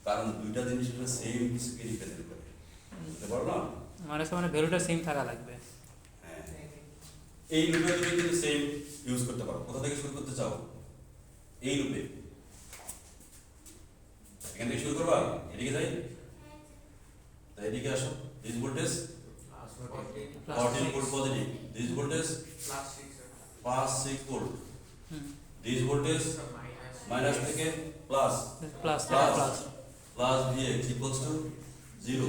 কারণ দুইটা জিনিস সেম কিছুকে রিপ্রেজেন্ট করে, বুঝতে পারলো না? মানে ভ্যালুটা সেম থাকা লাগবে। হ্যাঁ, এই লুপে তুমি কিন্তু সেম ইউজ করতে পারো। কোথা থেকে শুরু করতে চাও? এই লুপে এখান থেকে শুরু করবা, এদিকে যাই, তাই এদিকে আসো। This voltage 14 volt positive, this voltage +6 volt, this voltage minus থেকে plus plus plus Vx equals to 0.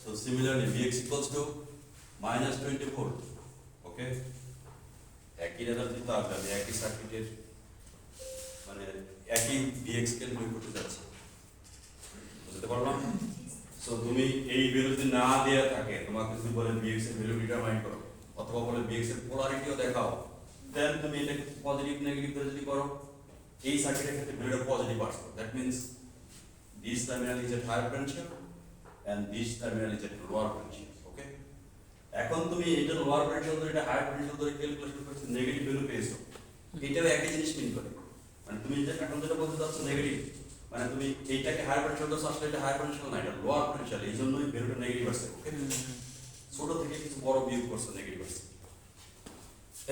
So similarly Vx equals to -20 volt. Okay? একই রেজাল্ট দিতে হবে, আমি একই সার্কিটের মানে একই Vx কে বের করতে যাচ্ছি, বুঝতে পারলাম? সো তুমি এই ভ্যালু যদি না দেয়া থাকে, তোমাকে যদি বলে Vx এর ভ্যালু ডিটারমাইন করো অথবা বলে Vx এর পোলারিটিও দেখাও, দেন তুমি এটাকে পজিটিভ নেগেটিভ ধরে যদি করো, এই সার্কিটের ক্ষেত্রে ভ্যালুটা পজিটিভ আসবে, that means this terminal is at higher potential and this terminal is at lower potential. Okay? এখন তুমি এটা লোয়ার পটেনশিয়াল ধরে এটা হায়ার পটেনশিয়াল ধরে ক্যালকুলেশন করছো নেগেটিভ ভ্যালু পেয়েছো, এটাও একই জিনিস মিন করে। মানে তুমি যে এখন যেটা বলতে চাচ্ছ নেগেটিভ, মানে তুমি এইটাকে হায়ার পটেনশিয়াল ধরছো, আসলে এটা হায়ার পটেনশিয়াল না, এটা লোয়ার পটেনশিয়াল, এই জন্যই ভ্যালুটা নেগেটিভ আসছে। ওকে, ছোট থেকে কিছু বড় বিয়োগ করছো, নেগেটিভ আসছে।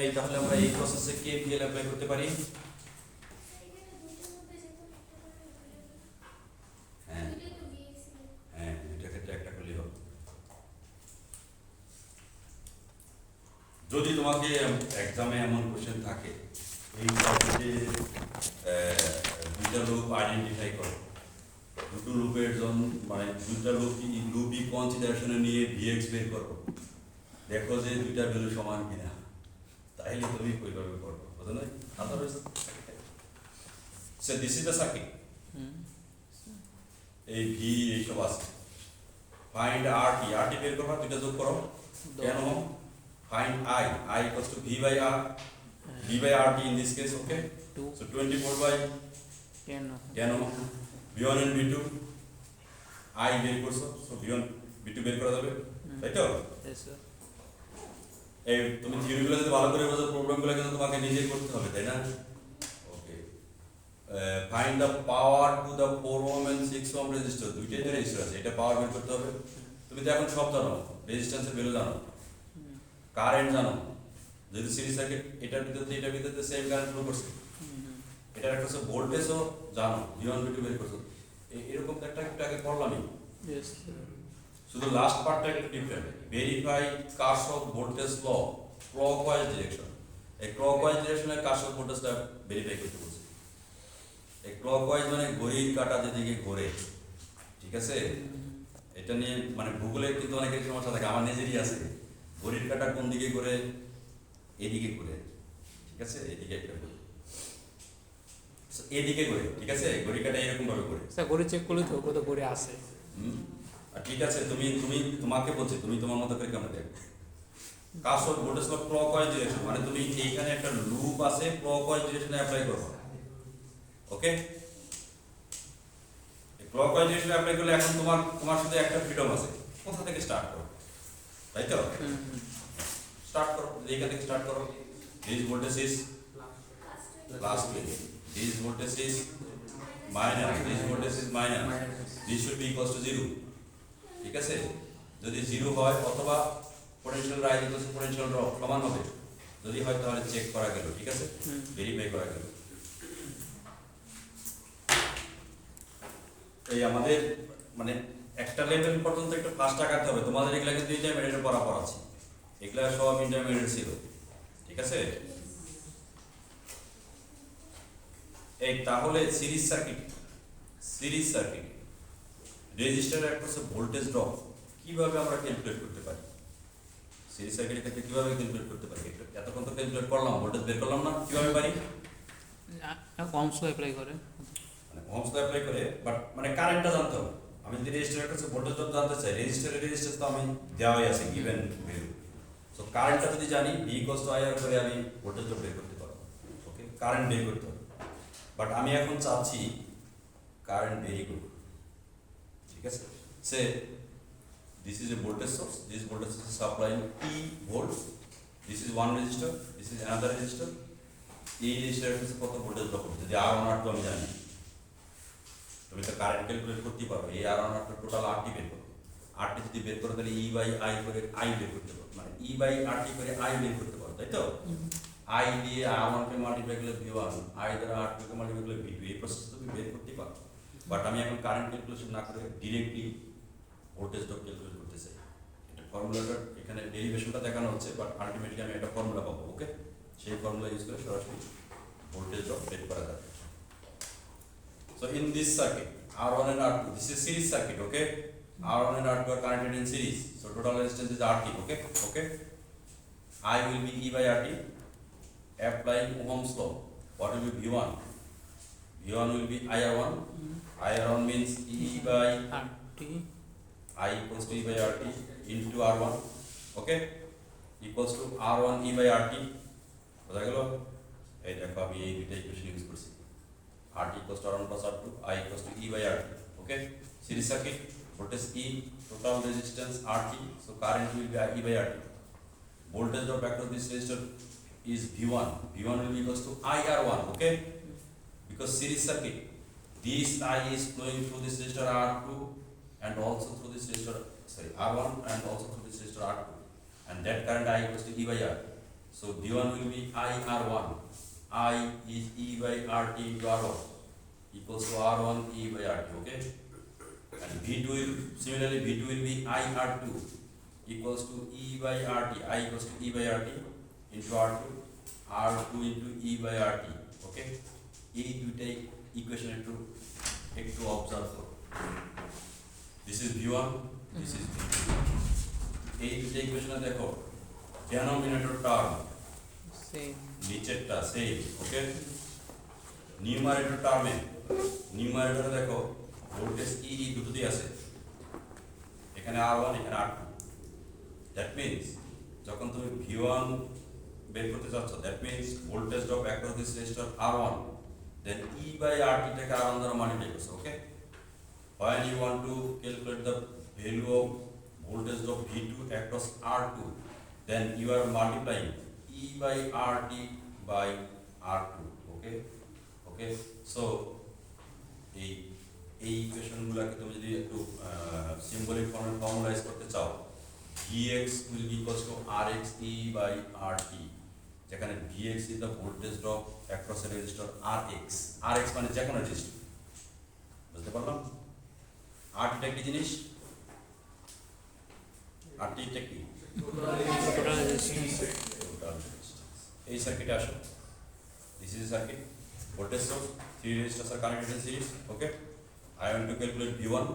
এই তাহলে আমরা এই প্রসেসে কেভিএল অ্যাপ্লাই করতে পারি। হ্যাঁ হ্যাঁ, দুইটা ক্ষেত্রে একটা করলেই হবে। যদি তোমাকে এক্সামে এমন কোশ্চেন থাকে এই সাবজেক্টে দুইটা লুপ আইডেন্টিফাই করো, দুটো লুপের জন্য মানে দুইটা লুপই কনসিডারেশনে নিয়ে ভিএক্স বের করো, দেখো যে দুইটা ভ্যালু সমান কিনা, তাইলে তুমি ওইভাবে করবো, বুঝো না? Otherwise say this is the circuit, এই ভি এইসব আছে। ফাইন্ড আরটি, আরটি বের করবা, দুইটা যোগ করো, কেন? Find I equals to V by R, V by RT in this case, okay? 2 So 24 by 10 V1 and V2, I বের করছো, so V1, V2 বের করা যাবে, তাই তো? yes sir এই তুমি থিওরিগুলো যদি ভালো করে বোঝো, প্রোগ্রামগুলো কিন্তু তোমাকে নিজেই করতে হবে, তাই না? Okay, find the power to the 4 ohm and 6 ohm resistor, দুইটাই তো রেজিস্টার আছে, এটা পাওয়ার বের করতে হবে। তুমি তো এখন সব জানো, রেজিস্ট্যান্সের ভ্যালু জানো, কারেন্ট জানো, যদি সিরিজ সার্কিট এটার ভিতরে সেম কারেন্ট ফ্লো করছে, এটার একটা হচ্ছে ভোল্টেজও জানো, V1 V2 বের করছো, এরকম তো একটা একটু আগে পড়লামই, yes sir শুধু লাস্ট পার্টটা একটু different. Verify Kirchhoff voltage law, clockwise direction, এই ক্লকওয়াইজ ডিরেকশনে কারশফ ভোল্টেজটা ভেরিফাই করতে বলছে। এই ক্লকওয়াইজ মানে ঘড়ির কাঁটা যেদিকে ঘোরে, ঠিক আছে? এটা নিয়ে মানে ভূগোলে কিন্তু অনেকের সমস্যা থাকে, আমার নিজেরই আছে, ঘড়ির কাঁটা কোন দিকে ঘুরে? এদিকে ঘুরে, ঠিক আছে? এদিকে একটা ঘুরে, এদিকে ঘুরে, ঠিক আছে? ঘড়ির কাঁটা এরকম ভাবে ঘুরে। স্যার ঘড়ি চেক করলে তো ওগুলো তো ঘড়ি আছে। আর ঠিক আছে, তোমাকে বলছি, তুমি তোমার মতো করে কেমন দেখো। Kirchhoff voltage law clockwise direction, মানে তুমি এইখানে একটা লুপ আছে, ক্লকওয়াইজ ডিরেকশনে অ্যাপ্লাই করো, ওকে? ক্লকওয়াইজ ডিরেকশনে অ্যাপ্লাই করলে এখন তোমার শুধু একটা ফ্রিডম আছে, কোথা থেকে স্টার্ট করো, তাই তো? স্টার্ট করো, এইখান থেকে স্টার্ট করো। This voltage is plus 20, this voltage is minus, this voltage is minus, this should be equals to 0, ঠিক আছে? যদি 0 হয় অথবা potential rise equals to potential drop সমান হবে, যদি হয় তাহলে চেক করা গেল, ঠিক আছে? ভেরিফাই করা গেল। এই আমাদের মানে একটা লেভেল পর্যন্ত একটু ফাস্ট আগাতে হবে, তোমাদের এগুলা কিন্তু ইন্টারমিডিয়েটের পড়া আছে, এগুলা সব ইন্টারমিডিয়েট ছিল, ঠিক আছে? এই তাহলে সিরিজ সার্কিট রেজিস্টারের একটা হচ্ছে ভোল্টেজ ড্রপ, কিভাবে আমরা ক্যালকুলেট করতে পারি? সিরিজ সার্কিটের ক্ষেত্রে কিভাবে ক্যালকুলেট করতে পারি? এতক্ষণ তো ক্যালকুলেট করলাম, ভোল্টেজ বের করলাম না, কিভাবে পারি? ওহমস ল অ্যাপ্লাই করে, মানে ওহমস ল অ্যাপ্লাই করে, বাট মানে কারেন্টটা জানতে হবে। আমি যদি রেজিস্টারের কাছে ভোল্টেজ ড্রপ জানতে চাই, রেজিস্টারের রেজিস্ট্যান্স তো আমি দেওয়াই আছে, গিভেন ভ্যালু। সো কারেন্টটা যদি জানি, V ইকুয়ালস টু IR করে আমি ভোল্টেজ ড্রপ বের করতে পারবো, ওকে? কারেন্ট বের করতে হবে, বাট আমি এখন চাচ্ছি কারেন্ট বের করব, ঠিক আছে? সে this is a voltage source, this voltage is supplying E volts, this is one resistor, this is another resistor, এই রেজিস্টারের কাছে কত ভোল্টেজ ড্রপ হবে যদি R1 R2 আমি জানি, তুমি তো কারেন্ট ক্যালকুলেট করতে পারো। এই R1 R2 টোটাল RT বের করো, RT যদি বের করো তাহলে E by I করে I বের করতে পারো, মানে E by RT করে I বের করতে পারো, তাই তো? I দিয়ে R1 কে মাল্টিপ্লাই করলে V1, I দ্বারা R2 কে মাল্টিপ্লাই করলে V2, এই প্রসেস তুমি বের করতে পারো। বাট আমি এখন কারেন্ট ক্যালকুলেশন না করে ডিরেক্টলি ভোল্টেজ ড্রপ ক্যালকুলেট করতে চাই। এটা ফর্মুলাটা এখানে ডেরিভেশনটা দেখানো হচ্ছে, বাট আলটিমেটলি আমি একটা ফর্মুলা পাবো, ওকে? সেই ফর্মুলা ইউজ করে সরাসরি ভোল্টেজ ড্রপ বের করা যাবে। So in this circuit, R1 and R2, this is series circuit, okay? R1 and R2 are connected in series, so total resistance is RT, okay? Okay? I will be E by RT, applying Ohm's law. What will be V1? V1 will be IR1. IR1 means E by RT I equals to E by RT into R1, okay? Equals to R1 E by RT. বোঝা গেল? এই দেখো আমি এই দুইটা equation use করছি, RT equals to R1 plus R2, I equals to E by RT, okay? Okay, series circuit, voltage E, total resistance RT, so current will be E by RT. Voltage drop across this resistor is V1. V1 will be equals to IR1. Okay, because series circuit, this I is flowing through this resistor R2 and also through this resistor, sorry, R1 and also through this resistor R2, and that current I equals to E by R. So V1 will be IR1. I is E by RT into R1 equals to R1 E by RT. Okay, and V2 will similarly V2 will be IR2 equals to E by RT. I equals to E by RT into R2, R2 into E by RT. Okay, এই দুইটাই equation একটু observe করো। This is V1, this is V2। এই দুইটা ইকুয়েশনে দেখো denominator term same নিচেরটা same. ওকে, numerator টার্মে নিউমারেটরে দেখো ভোল্টেজ ই দুটোতেই আছে, এখানে R1 এখানে R2। দ্যাট মিন্স যখন তুমি V1 বের করতে চাচ্ছ, that means voltage drop across this resistor R1, then E by RT take R1 দ্বারা মাল্টিপ্লাই করছো। ওকে, when you want to calculate the value of voltage drop V2 across R2, then you are multiplying E by RT by R2. Okay, okay, so এই ইকুয়েশনগুলোকে তুমি যদি একটু symbolic ফর্মে ফর্মুলাইজ করতে চাও, Vx will be equals to Rx E by RT, যেখানে Vx is the voltage drop across a resistor Rx। Rx মানে যে কোনো রেজিস্টর, বুঝতে পারলাম? RT টা কি জিনিস? RT টা কি? Total resistance. Total resistance। এই সার্কিটে আসো, this is a circuit, voltage source, 3 resistors are connected in series. Okay, I want to calculate V1,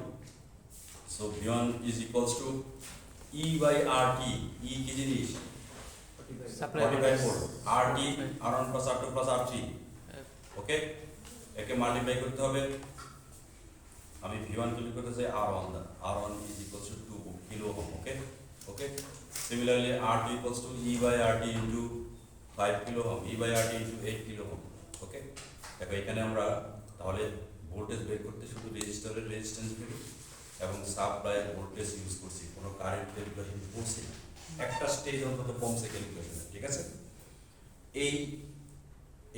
so V1 is equals to E by RT। E কি জিনিস? Supply 45 volt, RT R1 plus R2 plus R3। ওকে, একে multiply করতে হবে। আমি V1 calculate করতে চাই R1 দ্বারা, R1 is equals to 2 kilo ohm. Okay, okay, similarly R2 equals to E by RT into 5 kilo ohm, E by RT into 8 kilo ohm. Okay, দেখো এখানে আমরা তাহলে ভোল্টেজ বের করতে শুধু রেজিস্টরের রেজিস্ট্যান্স ভ্যালু এবং সাপ্লাইয়ের ভোল্টেজ ইউজ করছি, কোনো কারেন্ট ক্যালকুলেশন করছি না। একটা স্টেজ অন্তত কমছে ক্যালকুলেশন। ঠিক আছে,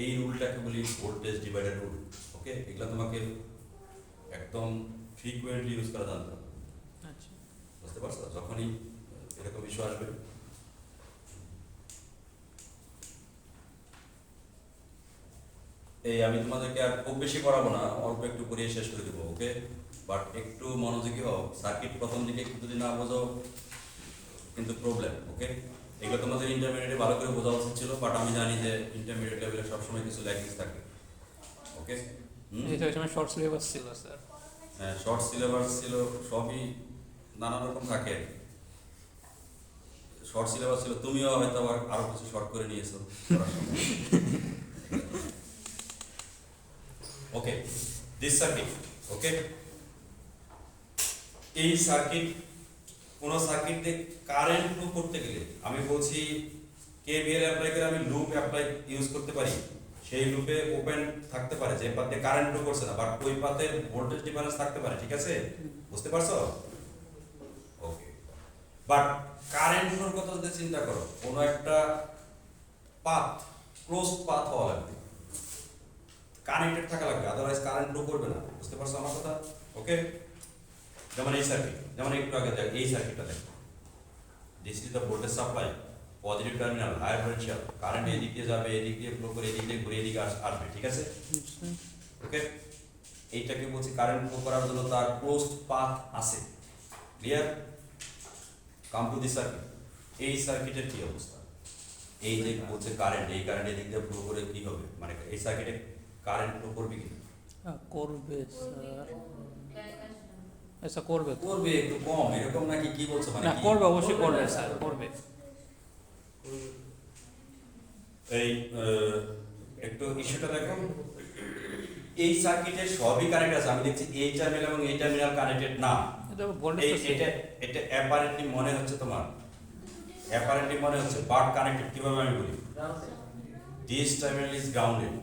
এই রুলটাকে বলি ভোল্টেজ ডিভাইডার রুল। ওকে, এগুলো তোমাকে একদম ফ্রিকুয়েন্টলি ইউজ করা জানতে হবে, আচ্ছা বুঝতে পারছো? যখনই এরকম ইস্যু আসবে আমি তোমাদেরকে আর খুব বেশি করাবো না, অল্প একটু করিয়ে শেষ করে দেবো। ওকে, বাট একটু মনোযোগী হও। সার্কিট প্রথম দিকে যদি না বোঝো কিন্তু প্রবলেম। ওকে, এগুলো তোমাদের ইন্টারমিডিয়েটে ভালো করে বোঝা উচিত ছিল, বাট আমি জানি যে ইন্টারমিডিয়েট লেভেলে সবসময় কিছু ল্যাকিংস থাকে। ওকে, এটা ওই সময় শর্ট সিলেবাস ছিল স্যার। হ্যাঁ, শর্ট সিলেবাস ছিল, সবই নানা রকম থাকে। শর্ট সিলেবাস ছিল, তুমিও হয়তো আবার আরো কিছু শর্ট করে নিয়েছো। ওকে, দিস সার্কিট। ওকে, এই সার্কিট, কোন সার্কিট দিয়ে কারেন্ট প্রুভ করতে গেলে আমি বলছি কেভিএল অ্যাপ্লাই করে আমি লুপ অ্যাপ্লাই ইউজ করতে পারি। সেই লুপে ওপেন থাকতে পারে যে পাতে কারেন্ট প্রুভ করছে না, বাট ওই পাতে ভোল্টেজ ডিফারেন্স থাকতে পারে। ঠিক আছে, বুঝতে পারছো? ওকে, বাট কারেন্ট ফ্লোর কথা যদি চিন্তা করো, কোনো একটা পাথ, ক্লোজ পাথ হওয়া লাগবে, কানেক্টেড থাকা লাগবে, আদারওয়াইজ কারেন্ট ফ্লো করবে না। বুঝতে পারছো আমার কথা? ওকে, যেমন এই সার্কিট, যেমন একটু আগে দেখ, এই সার্কিটটা দেখো, this is the voltage supply, positive terminal, higher potential, current এদিক দিয়ে যাবে, এদিক দিয়ে ফ্লো করে এদিক দিয়ে ঘুরে এদিকে আসবে। ঠিক আছে, ওকে, এইটাকে বলছি কারেন্ট ফ্লো করার জন্য তার ক্লোজড পাথ আছে। Clear? Come to this circuit. এই সার্কিটের কি অবস্থা? এই যে বলছে কারেন্ট, এই কারেন্ট এদিক দিয়ে ফ্লো করে কি হবে, মানে এই সার্কিটে কারেন্ট ফ্লো করবে কি? করবে স্যার, আচ্ছা করবে তো। করবে, একটু কম, এরকম নাকি কি বলছো? মানে না কি? করবে, অবশ্যই করবে স্যার, করবে। এই একটু ইস্যুটা দেখো, এই সার্কিটে সবই কানেক্ট আছে। আমি দেখছি এই টার্মিনাল এবং এই টার্মিনাল কানেক্টেড না। এটা ভোল্টেজ তো এটা এটা অ্যাপারেন্টলি মনে হচ্ছে তোমার, অ্যাপারেন্টলি মনে হচ্ছে, বাট কানেক্টেড কিভাবে আমি বলি? This terminal is grounded,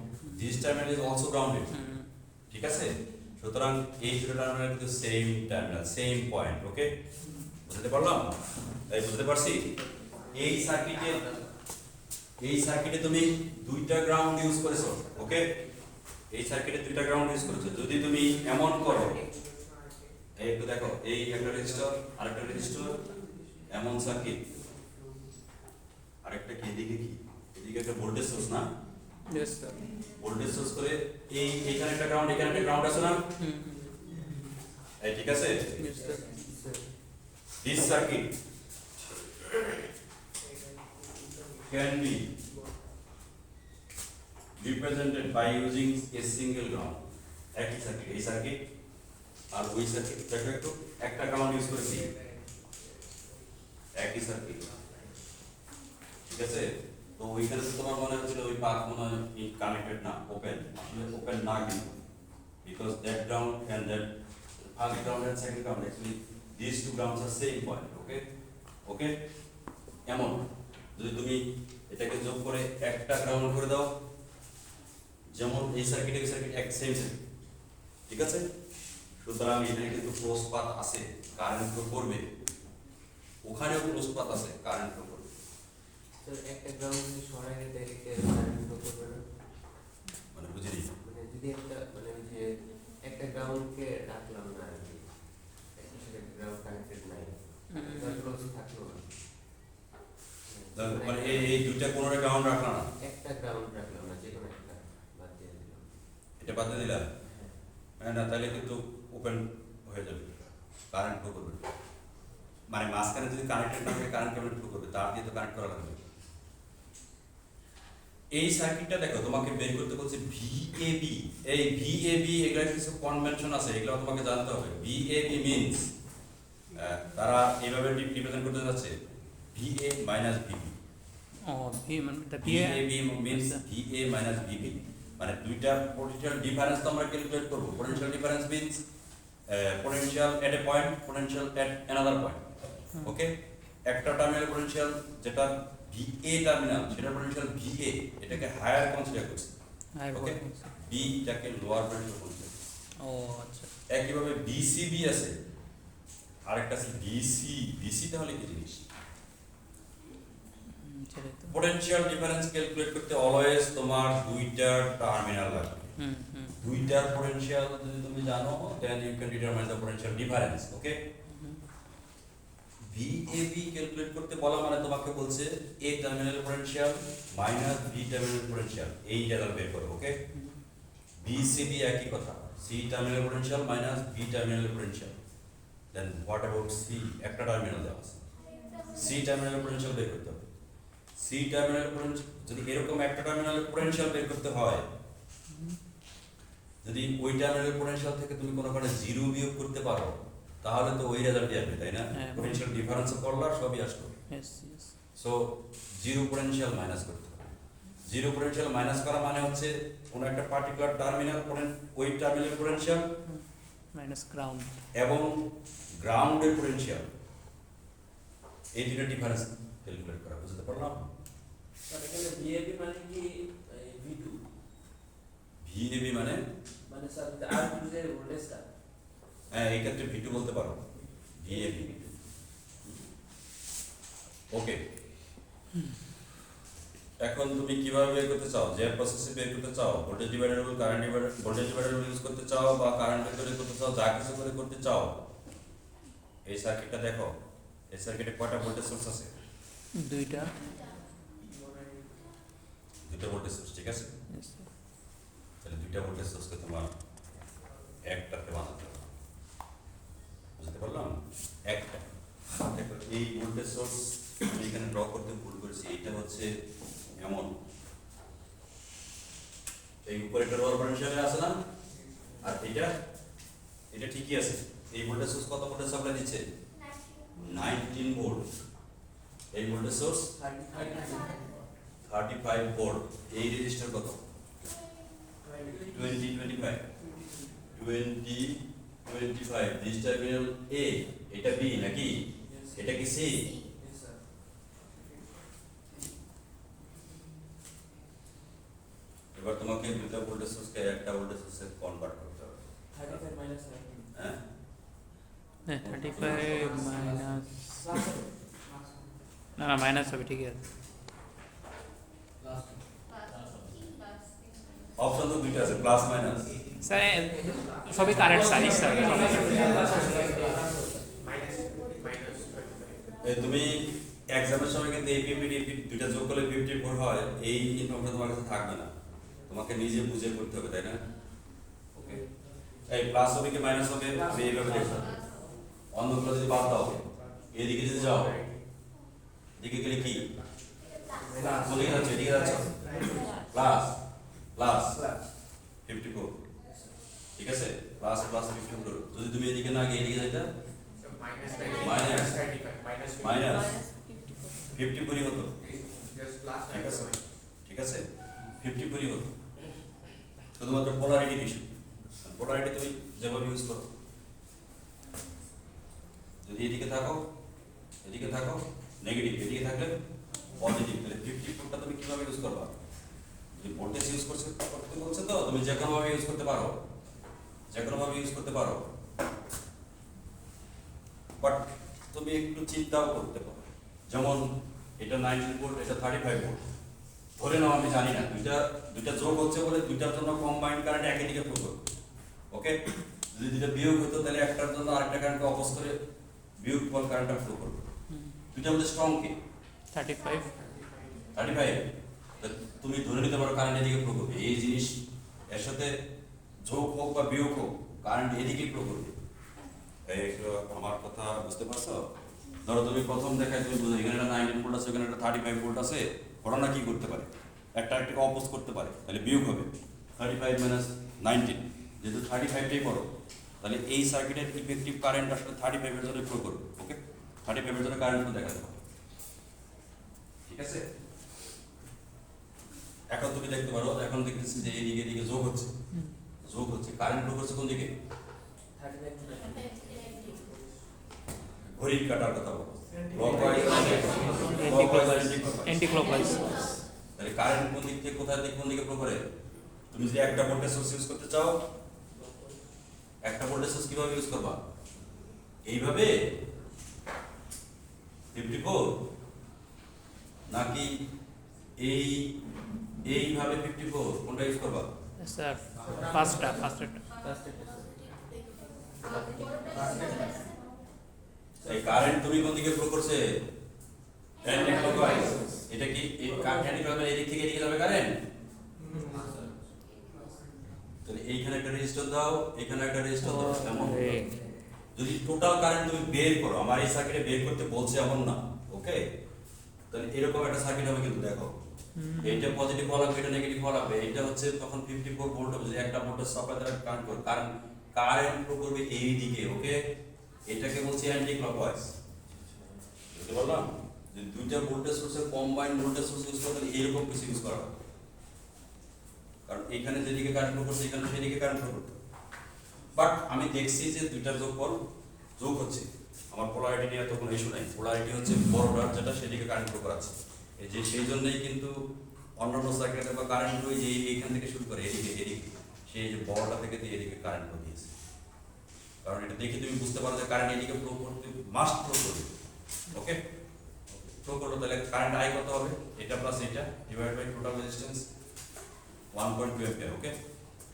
this terminal is also grounded. ঠিক আছে, সুতরাং এই দুটো টার্মিনাল কিন্তু সেম টার্মিনাল, সেম পয়েন্ট। ওকে, বুঝতে পারলাম? তাই বুঝতে পারছি? এই সার্কিটে তুমি দুইটা গ্রাউন্ড ইউজ করেছো। ওকে, এই সার্কিটে দুইটা গ্রাউন্ড ইউজ করেছো। যদি তুমি এমন করো, এই একটু দেখো, এই একটা রেজিস্টার আরেকটা রেজিস্টার, এমন সার্কিট, আরেকটা কি এদিকে, কি এদিকে একটা ভোল্টেজ সোর্স না, ইয়েস স্যার। ভোল্টেজ সোর্স করে এই এখানে একটা গ্রাউন্ড, এখানে একটা গ্রাউন্ড আছে না, এই ঠিক আছে? Yes sir. This circuit can be represented by using a single ground. একই সার্কিট, এই সার্কিট আর ওই সার্কিট, দেখো একটু একটা গ্রাউন্ড ইউজ করেছি, একই সার্কিট, ঠিক আছে? তো ওইখানে তো তোমার মনে হচ্ছিল ওই পাথ মনে হয় কানেক্টেড না, ওপেন, আসলে ওপেন না কিন্তু, because that ground end that first ground end second ground actually these two grounds are same point. Okay, okay, এমন যদি তুমি এটাকে যোগ করে একটা গ্রাউন্ড করে দাও, যেমন এই সার্কিট এই সার্কিট এক সেম সার্কিট, ঠিক আছে? সুতরাং এখানে কিন্তু ক্লোজ পাথ আছে, কারেন্ট ফ্লো করবে, ওখানেও ক্লোজ পাথ আছে, কারেন্ট ফ্লো করবে। স্যার একটা গ্রাউন্ড যদি সরাই দিতে এদিকে কারেন্ট ফ্লো করবে না? মানে বুঝিনি। মানে যদি একটা মানে ওই যে একটা গ্রাউন্ডকে রাখলাম না আর কি, একটা সাথে গ্রাউন্ড কানেক্টেড নাই, তার ক্লোজ থাকলো না। মানে এই দুইটা কোনোটা গ্রাউন্ড রাখলা না, একটা গ্রাউন্ড রাখলাম না, যে কোনো একটা বাদ দিয়ে দিলাম। এটা বাদ দিয়ে দিলা, হ্যাঁ, না তাহলে কিন্তু ওপেন হয়ে যাবে, কারেন্ট ফ্লো করবে। মানে মাঝখানে যদি কানেক্টেড না থাকে কারেন্ট কেমন ফ্লো করবে, তার দিয়ে তো কানেক্ট করা লাগবে। এই সার্কিটটা দেখো, তোমাকে বের করতে বলছে ভিএবি। এই ভিএবি এগুলা কিছু কনভেনশন আছে, এগুলো তোমাকে জানতে হবে। ভিএবি মিন্স তারা এইভাবে রিপ্রেজেন্ট করতে যাচ্ছে ভিএ মাইনাস ভিবি। ও ভি মানে এটা VAB means VA minus VB, মানে দুইটা পোটেনশিয়াল ডিফারেন্স তো আমরা ক্যালকুলেট করব। Potential difference means potential at a point, potential at another point. Okay, একটা টার্মিনাল পোটেনশিয়াল যেটা ভিএ টার্মিনাল, সেটা পোটেনশিয়াল ভিএ, এটাকে হায়ার কনসিডার করছি। ওকে, বিটাকে লোয়ার পোটেনশিয়াল কনসিডার। ও আচ্ছা। একইভাবে বিসিবি আছে, আরেকটা আছে বিসি। বিসি তাহলে কি জিনিস? সেটাই তো। পোটেনশিয়াল ডিফারেন্স ক্যালকুলেট করতে অলওয়েজ তোমার দুইটা টার্মিনাল লাগবে। দুইটার পোটেনশিয়াল যদি তুমি জানো, then you can determine the potential difference. Okay, VAB calculate করতে বলা মানে তোমাকে বলছে A terminal potential minus B terminal potential, এই জায়গাটা বের করো। ওকে, বিসিবি একই কথা, C terminal potential minus B terminal potential. Then what about C? একটা টার্মিনাল দেওয়া আছে, সি টার্মিনাল পোটেনশিয়াল বের করতে হবে। সি টার্মিনাল পোটেনশিয়াল যদি এরকম একটা টার্মিনাল পোটেনশিয়াল বের করতে হয়, যদি ওই টার্মিনাল পোটেনশিয়াল থেকে তুমি কোনো কারণে জিরো বিয়োগ করতে পারো, তাহলে তো ওই রেজাল্টই আসবে, তাই না? হ্যাঁ। পোটেনশিয়াল ডিফারেন্স করলা সবই আসলো। Yes yes. So zero potential minus করতে হবে। জিরো পোটেনশিয়াল মাইনাস করা মানে হচ্ছে কোনো একটা পার্টিকুলার টার্মিনাল ওই টার্মিনাল পোটেনশিয়াল মাইনাস গ্রাউন্ড এবং গ্রাউন্ডের পোটেনশিয়াল, এই দুটো ডিফারেন্স ক্যালকুলেট করা। বুঝতে পারলাম? স্যার এখানে ভিএবি মানে কি ভি2? ভিএবি মানে মানে স্যার আর যে ভোল্টেজটা, হ্যাঁ, এই ক্ষেত্রে ভি2 বলতে পারো, ভিএবি। ওকে, এখন তুমি কিভাবে বের করতে চাও? যে প্রসেসে বের করতে চাও, voltage divider, current divider, voltage divider use করতে চাও বা কারেন্ট বের করতে চাও, যা কিছু করে করতে চাও, এই সার্কিটটা দেখো। এই সার্কিটে কয়টা ভোল্টেজ সোর্স আছে? দুইটা। দুটো ভোল্টেজ সোর্স, ঠিক আছে? Yes, sir. তাহলে দুইটা ভোল্টেজ সোর্সকে তোমার একটাতে বানাতে হবে। বুঝতে পারলাম? একটা দেখো, এই ভোল্টেজ সোর্স আমি এখানে ড্র করতে ভুল করেছি। এটা হচ্ছে এমন, এই উপরেটা লোয়ার পোটেনশিয়ালে আছে না, আর এটা ঠিকই আছে। এই ভোল্টেজ সোর্স কত ভোল্টেজ সাপ্লাই দিচ্ছে? 19 ভোল্ট। এই ভোল্টেজ সোর্স 35 ভোল্ট। এই রেজিস্টার কত? 20 25 দিস টার্মিনাল এ, এটা বি নাকি? এটা কি সি? এবার তোমাকে দুটো ভোল্টেজ সোর্সকে একটা ভোল্টেজ সোর্সে কনভার্ট করতে হবে। 35 minus 19 হ্যাঁ হ্যাঁ 35 মাইনাস না না মাইনাস হবে ঠিকই আছে অপশন তো দুইটা আছে প্লাস মাইনাস স্যার সবই কারেন্ট সাইজ স্যার তুমি এক্সামের সময় কিন্তু এই পিপিটি দুইটা যোগ করলে 54 হয় এই ইনফরমেশন তোমার কাছে থাকবে না তোমাকে নিজে বুঝে করতে হবে তাই না ওকে এই প্লাস হবে কি মাইনাস হবে আমি এইভাবে দেখব অন্যগুলো যদি বাদ দাও এদিকে যদি যাও এদিকে গেলে কি কোদিকে যাচ্ছে এদিকে যাচ্ছে প্লাস প্লাস 54 ঠিক আছে প্লাস প্লাস 54 যদি তুমি এদিকে না গিয়ে এদিকে যাইতা মাইনাস মাইনাস 54 হতো ঠিক আছে ঠিক আছে 54 হতো শুধুমাত্র পোলারিটি ইস্যু পোলারিটি তুমি যেভাবে ইউজ করো যদি এদিকে থাকো নেগেটিভ এদিকে থাকলে পজিটিভ তাহলে 54টা তুমি কিভাবে ইউজ করবা যদি ভোল্টেজ ইউজ করতে বলছে তো তুমি যে কোনোভাবে ইউজ করতে পারো বাট তুমি একটু চিন্তাও করতে পারো যেমন এটা 19 ভোল্ট এটা 35 ভোল্ট ধরে নাও আমি জানি না দুইটা যোগ হচ্ছে বলে দুইটার জন্য কম্বাইন্ড কারেন্ট একই দিকে ফ্লো করবে ওকে যদি দুইটা বিয়োগ হতো তাহলে একটার জন্য আরেকটা কারেন্টকে অপোজ করে বিয়োগ ফল কারেন্টটা ফ্লো করবে দুইটা মধ্যে স্ট্রং কি 35 তুমি ধরে নিতে পারো কারেন্ট এদিকে ফ্লো করবে এই জিনিস এর সাথে যোগ হোক বা বিয়োগ হোক কারেন্ট এদিকে ফ্লো করবে একটু আমার কথা বুঝতে পারছো ধরো তুমি প্রথম দেখায় তুমি বুঝো এখানে একটা 19 ভোল্ট আছে এখানে একটা 35 ভোল্ট আছে ঘটনা কি করতে পারে একটা একটাকে অপোজ করতে পারে তাহলে বিয়োগ হবে 35 মাইনাস 19 যেহেতু 35টাই বড় তাহলে এই সার্কিটের ইফেক্টিভ কারেন্ট আসলে 35 এর জন্য ফ্লো করবে ওকে 35 এর জন্য কারেন্ট ফ্লো দেখাতে হবে ঠিক আছে এখন তুমি দেখতে পারো এখন দেখতেছি যে এইদিকে এদিকে যোগ হচ্ছে কারেন্ট ফ্লো করছে কোন দিকে 35 to 19 ঘড়ির কাটার কথা বলো অ্যান্টি ক্লকওয়াইজ তাহলে কারেন্ট কোন দিক থেকে কোন দিকে ফ্লো করে তুমি যদি একটা ভোল্টেজ সোর্স ইউজ করতে চাও একটা ভোল্টেজ সোর্স কিভাবে ইউজ করবা এইভাবে 54 নাকি এইভাবে 54 কোনটা ইউজ করবা স্যার ফার্স্টটা এই কারেন্ট তুমি কোন দিকে ফ্লো করছে অ্যান্টি ক্লকওয়াইজ এটা কি এই অ্যান্টি ক্লকওয়াইজ এই দিক থেকে এদিকে যাবে কারেন্ট তাহলে এইখানে একটা রেজিস্টর দাও এখানে একটা রেজিস্টর দাও এমন যদি টোটাল কারেন্ট তুমি বের করো আমার এই সার্কিটে বের করতে বলছে এমন না ওকে তাহলে এরকম একটা সার্কিট হবে কিন্তু দেখো এইটা পজিটিভ হওয়া লাগবে এটা নেগেটিভ হওয়া লাগবে এটা হচ্ছে তখন 54 ভোল্ট হবে যদি একটা ভোল্টেজ সাপ্লাই দ্বারা কারেন্ট করবে কারেন্ট ফ্লো করবে এই দিকে ওকে এটাকে বলছি অ্যান্টি ক্লকওয়াইজ বুঝতে পারলাম যে দুইটা ভোল্টেজ সোর্সের কম্বাইন্ড ভোল্টেজ সোর্স ইউজ করতে এরকম কিছু ইউজ করা হবে কারণ এখানে যেদিকে কারেন্ট ফ্লো করছে এখানে সেদিকে কারেন্ট ফ্লো করতে বাট আমি দেখছি যে দুইটার যোগ হচ্ছে আমার পোলারিটি নিয়ে তো কোনো ইস্যু নাই পোলারিটি হচ্ছে বড়টার যেটা সেদিকে কারেন্ট ফ্লো করাচ্ছে এই যে সেই জন্যই কিন্তু অন্যান্য সার্কিটে বা কারেন্ট ফ্লো যে এইখান থেকে শুরু করে এদিকে সেই যে বড়টা থেকে দিয়ে এদিকে কারেন্ট ফ্লো দিয়েছে কারণ এটা দেখে তুমি বুঝতে পারো যে কারেন্ট এদিকে ফ্লো করতে মাস্ট ফ্লো করবে ওকে ফ্লো করলো তাহলে কারেন্ট আই কত হবে এটা প্লাস এটা divide by total resistance 1.2 ampere okay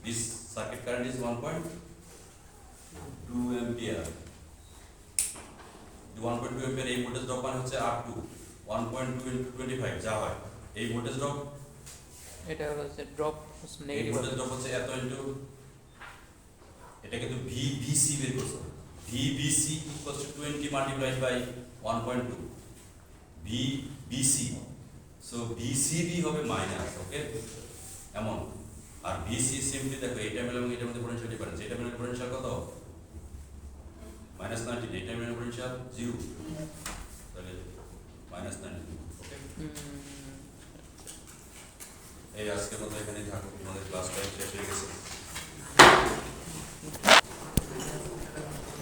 this circuit current is 1.2 ampere the 1.2 ampere এই ভোল্টেজ ড্রপ মানে হচ্ছে up to 1.2 into 25 যা হয় এই ভোল্টেজ ড্রপ এটা হচ্ছে ড্রপ এই নেগেটিভ ভোল্টেজ ড্রপ হচ্ছে এত ইনটু এটা কিন্তু VBC বের করছো VBC equals to 20 multiplied by 1.2 VBC so BCB হবে মাইনাস ওকে এমন আর BC সিম্পলি দেখো এটা মিলে এবং এটার মধ্যে পোটেনশিয়াল ডিফারেন্স এটা মিলে পোটেনশিয়াল কত -90 এটা মিলে পোটেনশিয়াল 0 তাহলে -90 ওকে এই আজকের মতো এখানেই থাকো আমাদের ক্লাস টাইম শেষ হয়ে গেছে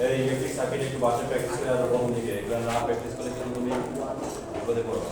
এই ইলেকট্রিক সার্কিট একটু বাসে প্র্যাকটিস করে আর ওরকম দিকে এগুলো না প্র্যাকটিস করলে কিন্তু তুমি বিপদে পড়বে